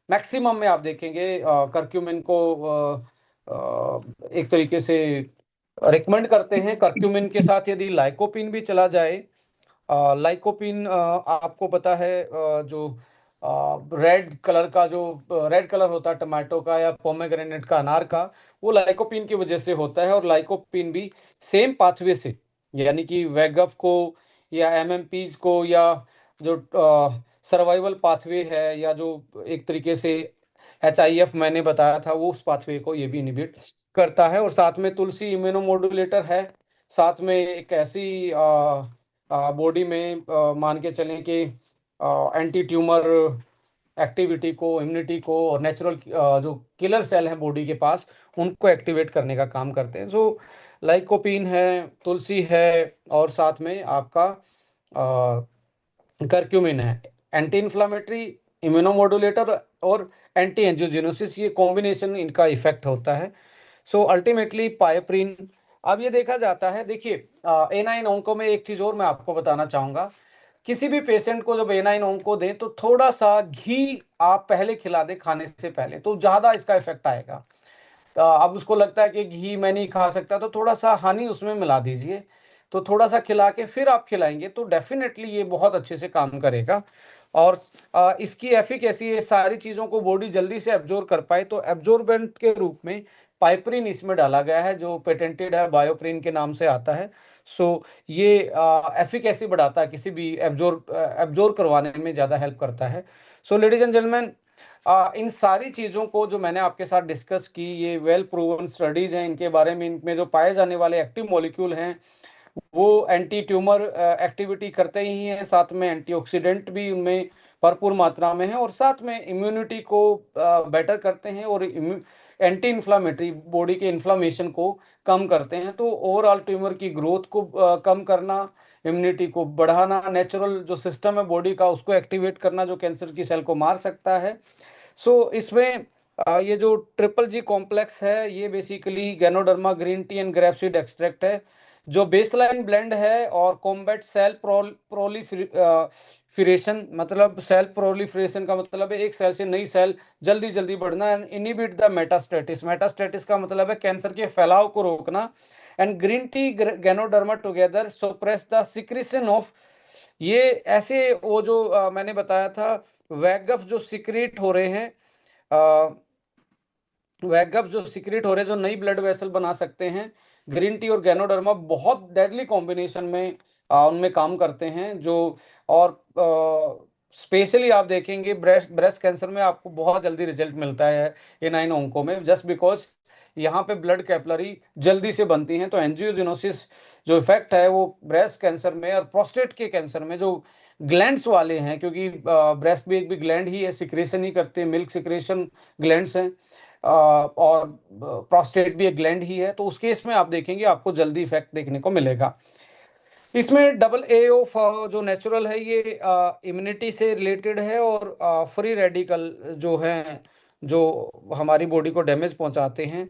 A: मैक्सिमम में आप देखेंगे कर्क्यूमिन को एक तरीके से रिकमेंड करते हैं। कर्क्यूमिन के साथ यदि लाइकोपिन भी चला जाए, लाइकोपिन आपको पता है जो रेड कलर का, जो रेड कलर होता है टमाटो का या पोमेग्रेनेट का, अनार का, वो लाइकोपिन की वजह से होता है। और लाइकोपिन भी सेम पाथवे से, यानी कि वेगफ को या एमएमपीज को, या जो सर्वाइवल पाथवे है, या जो एक तरीके से एचआईएफ मैंने बताया था, वो उस पाथवे को ये भी इनहिबिट करता है। और साथ में तुलसी इम्यूनोमोडुलेटर है, साथ में एक ऐसी बॉडी में मान के चलें कि एंटी ट्यूमर एक्टिविटी को, इम्यूनिटी को, और नेचुरल जो किलर सेल हैं बॉडी के पास, उनको एक्टिवेट करने का काम करते हैं। जो लाइकोपीन है, तुलसी है, और साथ में आपका कर्क्यूमिन है, एंटी इन्फ्लामेटरी, इम्यूनोमोडुलेटर और एंटी एंजियोजेनोसिस, ये कॉम्बिनेशन इनका इफेक्ट होता है। सो अल्टीमेटली पायोप्रीन, अब ये देखा जाता है, देखिए एनाइन ओंको में एक चीज और मैं आपको बताना चाहूंगा, किसी भी पेशेंट को जब एनाइन ओंको दें तो थोड़ा सा घी आप पहले खिला दें खाने से पहले, तो ज्यादा इसका इफेक्ट आएगा। तो अब उसको लगता है कि घी मैं नहीं खा सकता, तो थोड़ा सा हनी उसमें मिला दीजिए, तो थोड़ा सा खिला के फिर आप खिलाएंगे तो डेफिनेटली ये बहुत अच्छे से काम करेगा। और इसकी एफिकेसी, ये सारी चीज़ों को बॉडी जल्दी से एब्जॉर्ब कर पाए, तो एब्जॉर्बेंट के रूप में पाइपरीन इसमें डाला गया है, जो पेटेंटेड है, बायोप्रीन के नाम से आता है। सो ये एफिकेसी बढ़ाता है, किसी भी एब्जॉर्ब करवाने में ज़्यादा हेल्प करता है। सो लेडीज एंड जेंटलमैन, इन सारी चीज़ों को जो मैंने आपके साथ डिस्कस की, ये वेल प्रूवन स्टडीज हैं, इनके बारे में, इनमें जो पाए जाने वाले एक्टिव मॉलिक्यूल हैं वो एंटी ट्यूमर एक्टिविटी करते ही हैं, साथ में एंटीऑक्सीडेंट भी उनमें भरपूर मात्रा में है, और साथ में इम्यूनिटी को बेटर करते हैं, और एंटी इन्फ्लामेटरी, बॉडी के इन्फ्लामेशन को कम करते हैं। तो ओवरऑल ट्यूमर की ग्रोथ को कम करना, इम्यूनिटी को बढ़ाना, नेचुरल जो सिस्टम है बॉडी का उसको एक्टिवेट करना, जो कैंसर की सेल को मार सकता है। सो इसमें ये जो ट्रिपल जी कॉम्प्लेक्स है, ये basically ganoderma green tea and grapeseed extract है, जो बेसलाइन ब्लेंड है, और कॉम्बैट सेल प्रोलिफरेशन, मतलब सेल प्रोलिफरेशन का मतलब है एक सेल से नई सेल जल्दी जल्दी बढ़ना, and inhibit the metastasis, metastasis का मतलब है कैंसर के फैलाव को रोकना, and green tea ganoderma together suppress the secretion of, ये ऐसे वो जो मैंने बताया था, वैगफ जो सिक्रीट हो रहे हैं, वैगअप जो सीक्रेट हो रहे हैं, जो नई ब्लड वेसल बना सकते हैं, ग्रीन टी और गैनोडर्मा बहुत डेडली कॉम्बिनेशन में उनमें काम करते हैं। जो और स्पेशली आप देखेंगे ब्रेस्ट कैंसर में आपको बहुत जल्दी रिजल्ट मिलता है एनाइन ओंको में, जस्ट बिकॉज यहाँ पे ब्लड कैपलरी जल्दी से बनती हैं। तो एंजियोजेनोसिस जो इफेक्ट है वो ब्रेस्ट कैंसर में और प्रोस्टेट के कैंसर में, जो ग्लैंड्स वाले हैं, क्योंकि ब्रेस्ट भी एक भी ग्लैंड ही है, सिक्रेशन ही करते हैं, मिल्क सिक्रेशन ग्लैंड्स हैं, और प्रोस्टेट भी एक ग्लैंड ही है, तो उस केस में आप देखेंगे आपको जल्दी इफेक्ट देखने को मिलेगा। इसमें डबल ए ऑफ जो नेचुरल है, ये इम्यूनिटी से रिलेटेड है, और फ्री रेडिकल जो हैं, जो हमारी बॉडी को डैमेज पहुंचाते हैं,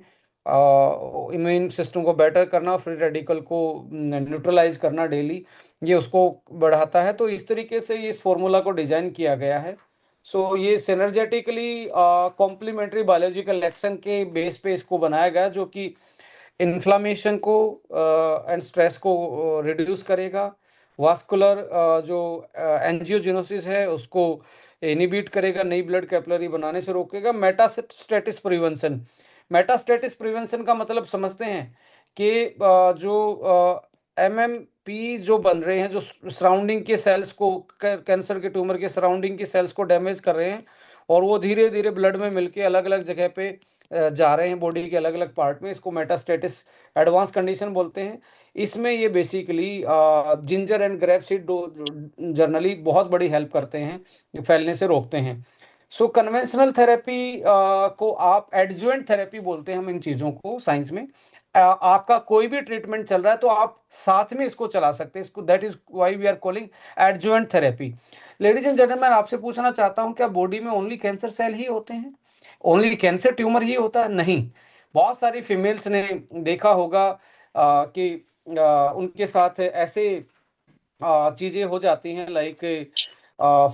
A: इम्यून सिस्टम को बेटर करना, फ्री रेडिकल को न्यूट्रलाइज करना डेली, ये उसको बढ़ाता है। तो इस तरीके से इस फॉर्मूला को डिजाइन किया गया है। सो ये सिनर्जेटिकली कॉम्प्लीमेंट्री बायोलॉजिकल एक्शन के बेस पे इसको बनाया गया, जो कि इन्फ्लामेशन को एंड स्ट्रेस को रिड्यूस करेगा, वास्कुलर जो एंजियोजेनोसिस है उसको इनिबिट करेगा, नई ब्लड कैपिलरी बनाने से रोकेगा, मेटास्टेटिस प्रिवेंशन, मेटास्टेटिस प्रिवेंशन का मतलब समझते हैं कि जो एमएमपी जो बन रहे हैं, जो सराउंडिंग के सेल्स को, कैंसर के ट्यूमर के सराउंडिंग के सेल्स को डैमेज कर रहे हैं, और वो धीरे धीरे ब्लड में मिलके अलग अलग जगह पे जा रहे हैं बॉडी के अलग अलग पार्ट में, इसको मेटास्टेटिस एडवांस कंडीशन बोलते हैं। इसमें ये basically ginger and grape seed generally बहुत बड़ी हेल्प करते हैं, फैलने से रोकते हैं। सो कन्वेंशनल थेरेपी को आप एडजुवेंट थेरेपी बोलते हैं हम इन चीज़ों को साइंस में। आपका कोई भी ट्रीटमेंट चल रहा है तो आप साथ में इसको चला सकते हैं, इसको that is why we are calling adjuvant therapy. Ladies and gentleman, आपसे पूछना चाहता हूँ, क्या बॉडी में ओनली कैंसर सेल ही होते हैं, ओनली कैंसर ट्यूमर ही होता है? नहीं, बहुत सारी फीमेल्स ने देखा होगा कि उनके साथ ऐसे चीजें हो जाती हैं, लाइक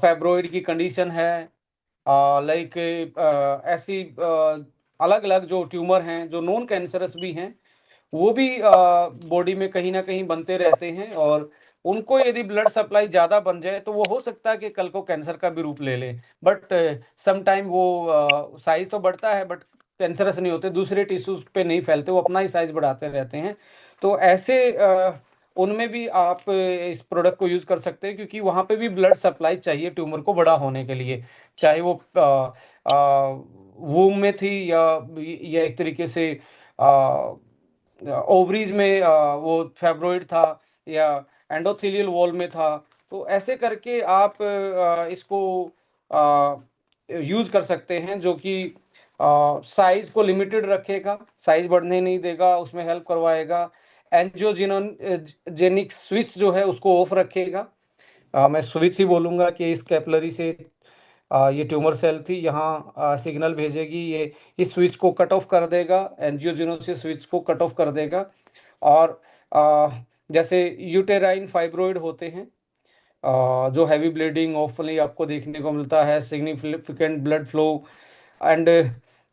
A: फैब्रॉइड की कंडीशन है, लाइक ऐसी अलग अलग जो ट्यूमर हैं जो नॉन कैंसरस भी हैं, वो भी बॉडी में कहीं ना कहीं बनते रहते हैं, और उनको यदि ब्लड सप्लाई ज़्यादा बन जाए तो वो हो सकता है कि कल को कैंसर का भी रूप ले ले, बट सम टाइम वो साइज तो बढ़ता है बट कैंसरस नहीं होते, दूसरे टिश्यूज पे नहीं फैलते, वो अपना ही साइज बढ़ाते रहते हैं। तो ऐसे उनमें भी आप इस प्रोडक्ट को यूज़ कर सकते हैं, क्योंकि वहाँ पे भी ब्लड सप्लाई चाहिए ट्यूमर को बड़ा होने के लिए, चाहे वो वूम में थी या एक तरीके से ओवरीज में वो फैब्रॉइड था, या एंडोथेलियल वॉल में था। तो ऐसे करके आप इसको यूज कर सकते हैं, जो कि साइज को लिमिटेड रखेगा, साइज बढ़ने नहीं देगा, उसमें हेल्प करवाएगा। एंजियोजेनिक स्विच जो है उसको ऑफ रखेगा। मैं स्विच ही बोलूंगा कि इस कैपिलरी से ये ट्यूमर सेल थी, यहाँ सिग्नल भेजेगी, ये इस स्विच को कट ऑफ कर देगा, एंजियोजेनोसिस स्विच को कट ऑफ कर देगा। और जैसे यूटेराइन फाइब्रॉइड होते हैं, जो हैवी ब्लीडिंग ऑफली आपको देखने को मिलता है, सिग्निफिकेंट ब्लड फ्लो, एंड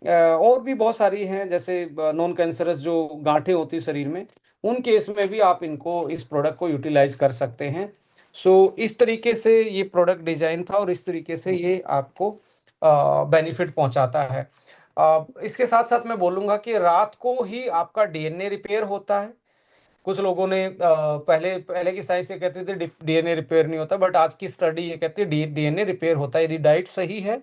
A: और भी बहुत सारी हैं, जैसे नॉन कैंसरस जो गांठें होती शरीर में, उन केस में भी आप इनको, इस प्रोडक्ट को यूटिलाइज कर सकते हैं। सो इस तरीके से ये प्रोडक्ट डिजाइन था, और इस तरीके से ये आपको बेनिफिट पहुंचाता है। इसके साथ साथ मैं बोलूंगा कि रात को ही आपका डीएनए रिपेयर होता है। कुछ लोगों ने पहले पहले की साइंस ये कहते थे डीएनए रिपेयर नहीं होता, बट आज की स्टडी ये कहती है डीएनए रिपेयर होता है यदि डाइट सही है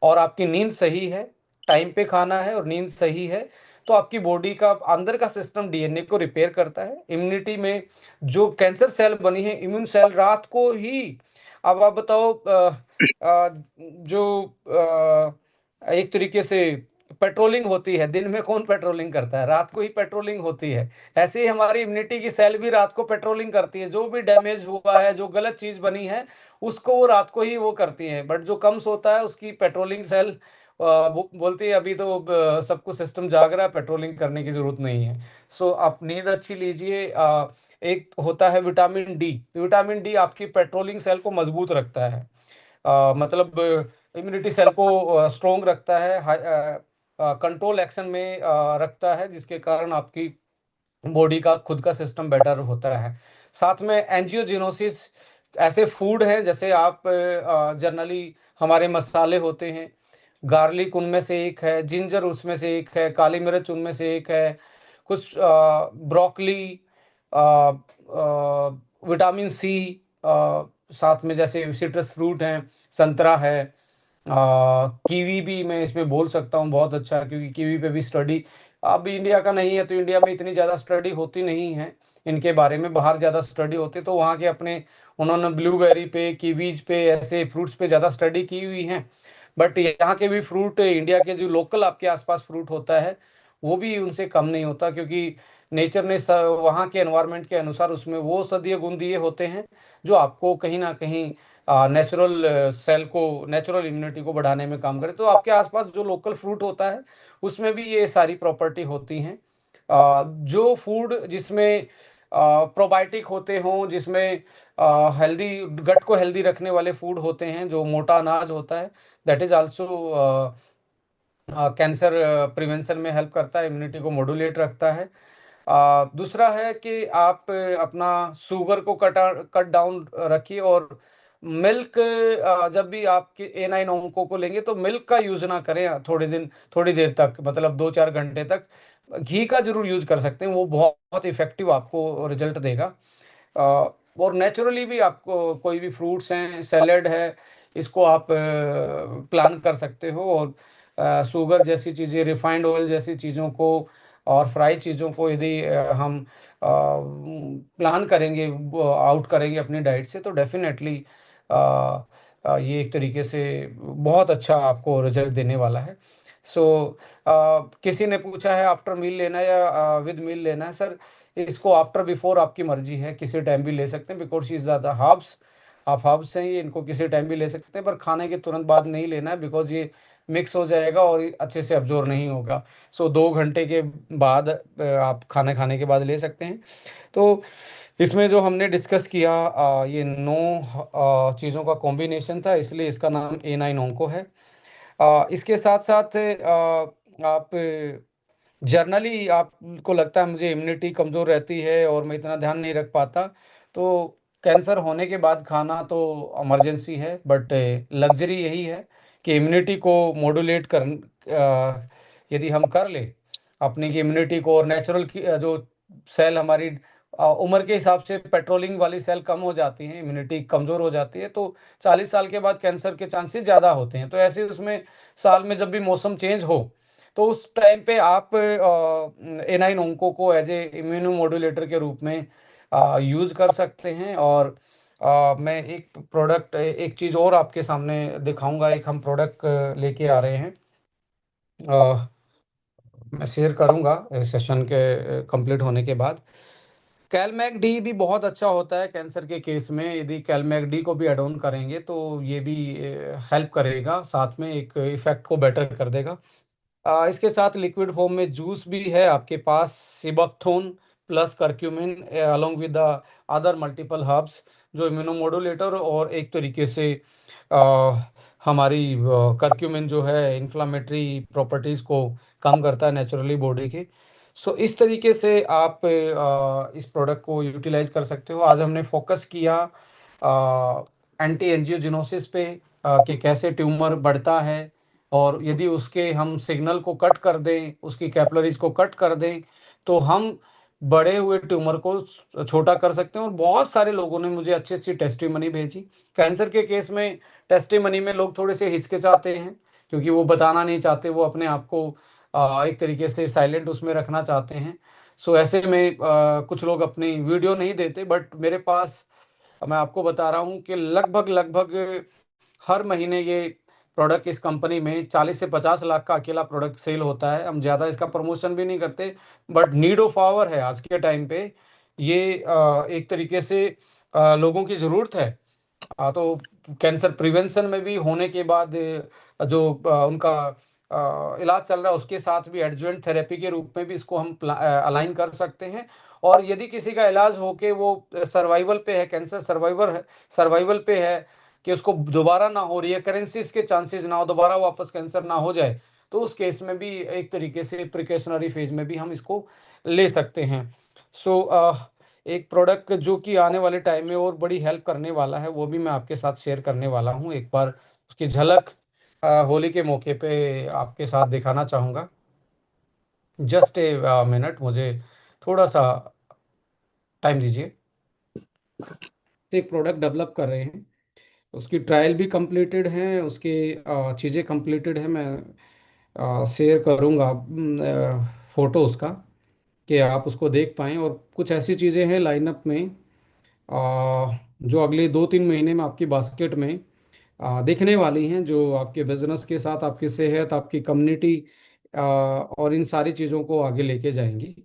A: और आपकी नींद सही है, टाइम पे खाना है और नींद सही है, तो आपकी बॉडी का अंदर का सिस्टम डीएनए को रिपेयर करता है। इम्यूनिटी में जो कैंसर सेल बनी है, इम्यून सेल रात को ही, अब आप बताओ जो एक तरीके से पेट्रोलिंग होती है, दिन में कौन पेट्रोलिंग करता है, रात को ही पेट्रोलिंग होती है। ऐसे ही हमारी इम्यूनिटी की सेल भी रात को पेट्रोलिंग करती है, जो भी डैमेज हुआ है, जो गलत चीज बनी है, उसको वो रात को ही वो करती है। बट जो कम सोता है उसकी पेट्रोलिंग सेल बोलती है अभी तो सब कुछ सिस्टम जाग रहा है, पेट्रोलिंग करने की जरूरत नहीं है। सो आप नींद अच्छी लीजिए। एक होता है विटामिन डी, विटामिन डी आपकी पेट्रोलिंग सेल को मजबूत रखता है, मतलब इम्यूनिटी सेल को स्ट्रोंग रखता है, कंट्रोल एक्शन में रखता है, जिसके कारण आपकी बॉडी का खुद का सिस्टम बेटर होता है। साथ में एंजियोजेनोसिस, ऐसे फूड हैं जैसे आप जनरली हमारे मसाले होते हैं, गार्लिक उनमें से एक है, जिंजर उसमें से एक है, काली मिर्च उनमें से एक है, कुछ ब्रोकली, विटामिन सी, साथ में जैसे सिट्रस फ्रूट हैं, संतरा है, कीवी भी मैं इसमें बोल सकता हूँ बहुत अच्छा, क्योंकि कीवी पे भी स्टडी अब इंडिया का नहीं है, तो इंडिया में इतनी ज़्यादा स्टडी होती नहीं है इनके बारे में, बाहर ज़्यादा स्टडी होती है, तो वहाँ के अपने उन्होंने ब्लूबेरी पे, कीवीज पे, ऐसे फ्रूट्स पे ज़्यादा स्टडी की हुई है। बट यहाँ के भी फ्रूट, इंडिया के जो लोकल आपके आसपास फ्रूट होता है, वो भी उनसे कम नहीं होता, क्योंकि नेचर ने वहाँ के एनवायरनमेंट के अनुसार उसमें वो सदिए गुण दिए होते हैं, जो आपको कहीं ना कहीं नेचुरल सेल को, नेचुरल इम्यूनिटी को बढ़ाने में काम करे। तो आपके आसपास जो लोकल फ्रूट होता है उसमें भी ये सारी प्रॉपर्टी होती हैं। जो फूड जिसमें प्रोबायोटिक होते हों, जिसमें हेल्दी, गट को हेल्दी रखने वाले फूड होते हैं, जो मोटा अनाज होता है, that is also cancer prevention में हेल्प करता है, इम्यूनिटी को मॉड्यूलेट रखता है। दूसरा है कि आप अपना शुगर को कट डाउन रखिए, और मिल्क, जब भी आपके A9 ओंको को लेंगे तो मिल्क का यूज ना करें थोड़े दिन, थोड़ी देर तक, मतलब 2-4 घंटे तक घी का जरूर यूज कर सकते हैं, वो बहुत बहुत इफेक्टिव आपको रिजल्ट देगा। और नेचुरली भी आपको कोई भी फ्रूट्स हैं, सैलेड है, इसको आप प्लान कर सकते हो, और शुगर जैसी चीज़ें, रिफाइंड ऑयल जैसी चीज़ों को और फ्राई चीज़ों को यदि हम प्लान करेंगे, आउट करेंगे अपनी डाइट से, तो डेफिनेटली ये एक तरीके से बहुत अच्छा आपको रिजल्ट देने वाला है। सो किसी ने पूछा है आफ्टर मील लेना है या विद मील लेना है? सर, इसको आफ्टर बिफोर आपकी मर्जी है, किसी टाइम भी ले सकते हैं, बिकॉज इज द हार्ब्स, आप हर्ब्स हैं ये, इनको किसी टाइम भी ले सकते हैं, पर खाने के तुरंत बाद नहीं लेना है, बिकॉज ये मिक्स हो जाएगा और ये अच्छे से अब्जॉर्ब नहीं होगा। सो 2 घंटे के बाद आप खाना खाने के बाद ले सकते हैं। तो इसमें जो हमने डिस्कस किया, ये 9 चीज़ों का कॉम्बिनेशन था, इसलिए इसका नाम A9 ओंको है। इसके साथ साथ आप जर्नली आपको लगता है मुझे इम्यूनिटी कमज़ोर रहती है और मैं इतना ध्यान नहीं रख पाता, तो कैंसर होने के बाद खाना तो इमरजेंसी है, बट लग्जरी यही है कि इम्यूनिटी को मॉड्यूलेट यदि हम कर ले अपनी की इम्यूनिटी को, और नेचुरल की जो सेल हमारी उम्र के हिसाब से पेट्रोलिंग वाली सेल कम हो जाती हैं, इम्यूनिटी कमज़ोर हो जाती है, तो 40 साल के बाद कैंसर के चांसेस ज़्यादा होते हैं। तो ऐसे उसमें साल में जब भी मौसम चेंज हो, तो उस टाइम पे आप A9 ओंको को एज ए इम्यूनो मॉड्यूलेटर के रूप में यूज़ कर सकते हैं। और मैं एक प्रोडक्ट, एक चीज़ और आपके सामने दिखाऊंगा। एक हम प्रोडक्ट लेके आ रहे हैं, अ, मैं शेयर करूंगा सेशन के कंप्लीट होने के बाद। कैलमैक डी भी बहुत अच्छा होता है कैंसर के केस में, यदि कैलमैक डी को भी एड ऑन करेंगे तो ये भी हेल्प करेगा, साथ में एक इफेक्ट को बेटर कर देगा। इसके साथ लिक्विड फॉर्म में जूस भी है आपके पास, sea buckthorn plus curcumin along with the other multiple herbs, जो इम्यूनोमोडुलेटर और एक तरीके से अ, हमारी करक्यूमिन जो है इन्फ्लामेटरी प्रॉपर्टीज़ को कम करता है नेचुरली बॉडी के। सो इस तरीके से आप इस प्रोडक्ट को यूटिलाइज कर सकते हो। आज हमने फोकस किया एंटी एंजियोजेनोसिस पे, कि कैसे ट्यूमर बढ़ता है, और यदि उसके हम सिग्नल को कट कर दें, उसकी कैपिलरीज को कट कर दें, तो हम बड़े हुए ट्यूमर को छोटा कर सकते हैं। और बहुत सारे लोगों ने मुझे अच्छी अच्छी टेस्टिमनी भेजी। कैंसर के केस में टेस्टिमनी में लोग थोड़े से हिचकिचाते हैं, क्योंकि वो बताना नहीं चाहते, वो अपने आप को एक तरीके से साइलेंट उसमें रखना चाहते हैं। सो ऐसे में कुछ लोग अपनी वीडियो नहीं देते, बट मेरे पास, मैं आपको बता रहा हूँ कि लगभग लगभग हर महीने ये प्रोडक्ट इस कंपनी में 40 से 50 लाख का अकेला प्रोडक्ट सेल होता है। हम ज़्यादा इसका प्रमोशन भी नहीं करते, बट नीड ऑफ आवर है आज के टाइम पे। ये एक तरीके से लोगों की ज़रूरत है। तो कैंसर प्रिवेंशन में भी होने के बाद जो उनका इलाज चल रहा है, उसके साथ भी एडजुवेंट थेरेपी के रूप में भी इसको हम अलाइन कर सकते हैं। और यदि किसी का इलाज होके वो सर्वाइवल पे है, कैंसर सर्वाइवल पे है, कि उसको दोबारा ना हो, रिकरेंसिस के चांसेस ना हो, दोबारा वापस कैंसर ना हो जाए, तो उस केस में भी एक तरीके से प्रिकॉशनरी फेज में भी हम इसको ले सकते हैं। सो एक प्रोडक्ट जो कि आने वाले टाइम में और बड़ी हेल्प करने वाला है, वो भी मैं आपके साथ शेयर करने वाला हूँ। एक बार उसकी झलक होली के मौके पे आपके साथ दिखाना चाहूँगा। जस्ट ए मिनट, मुझे थोड़ा सा टाइम दीजिए। एक प्रोडक्ट डेवलप कर रहे हैं, उसकी ट्रायल भी कंप्लीटेड है, उसकी चीज़ें कंप्लीटेड है। मैं शेयर करूँगा फ़ोटो उसका, कि आप उसको देख पाएँ। और कुछ ऐसी चीज़ें हैं लाइनअप में जो अगले 2-3 महीने में आपकी बास्केट में दिखने वाली हैं, जो आपके बिजनेस के साथ, आपकी सेहत, आपकी कम्युनिटी और इन सारी चीज़ों को आगे लेके जाएंगी।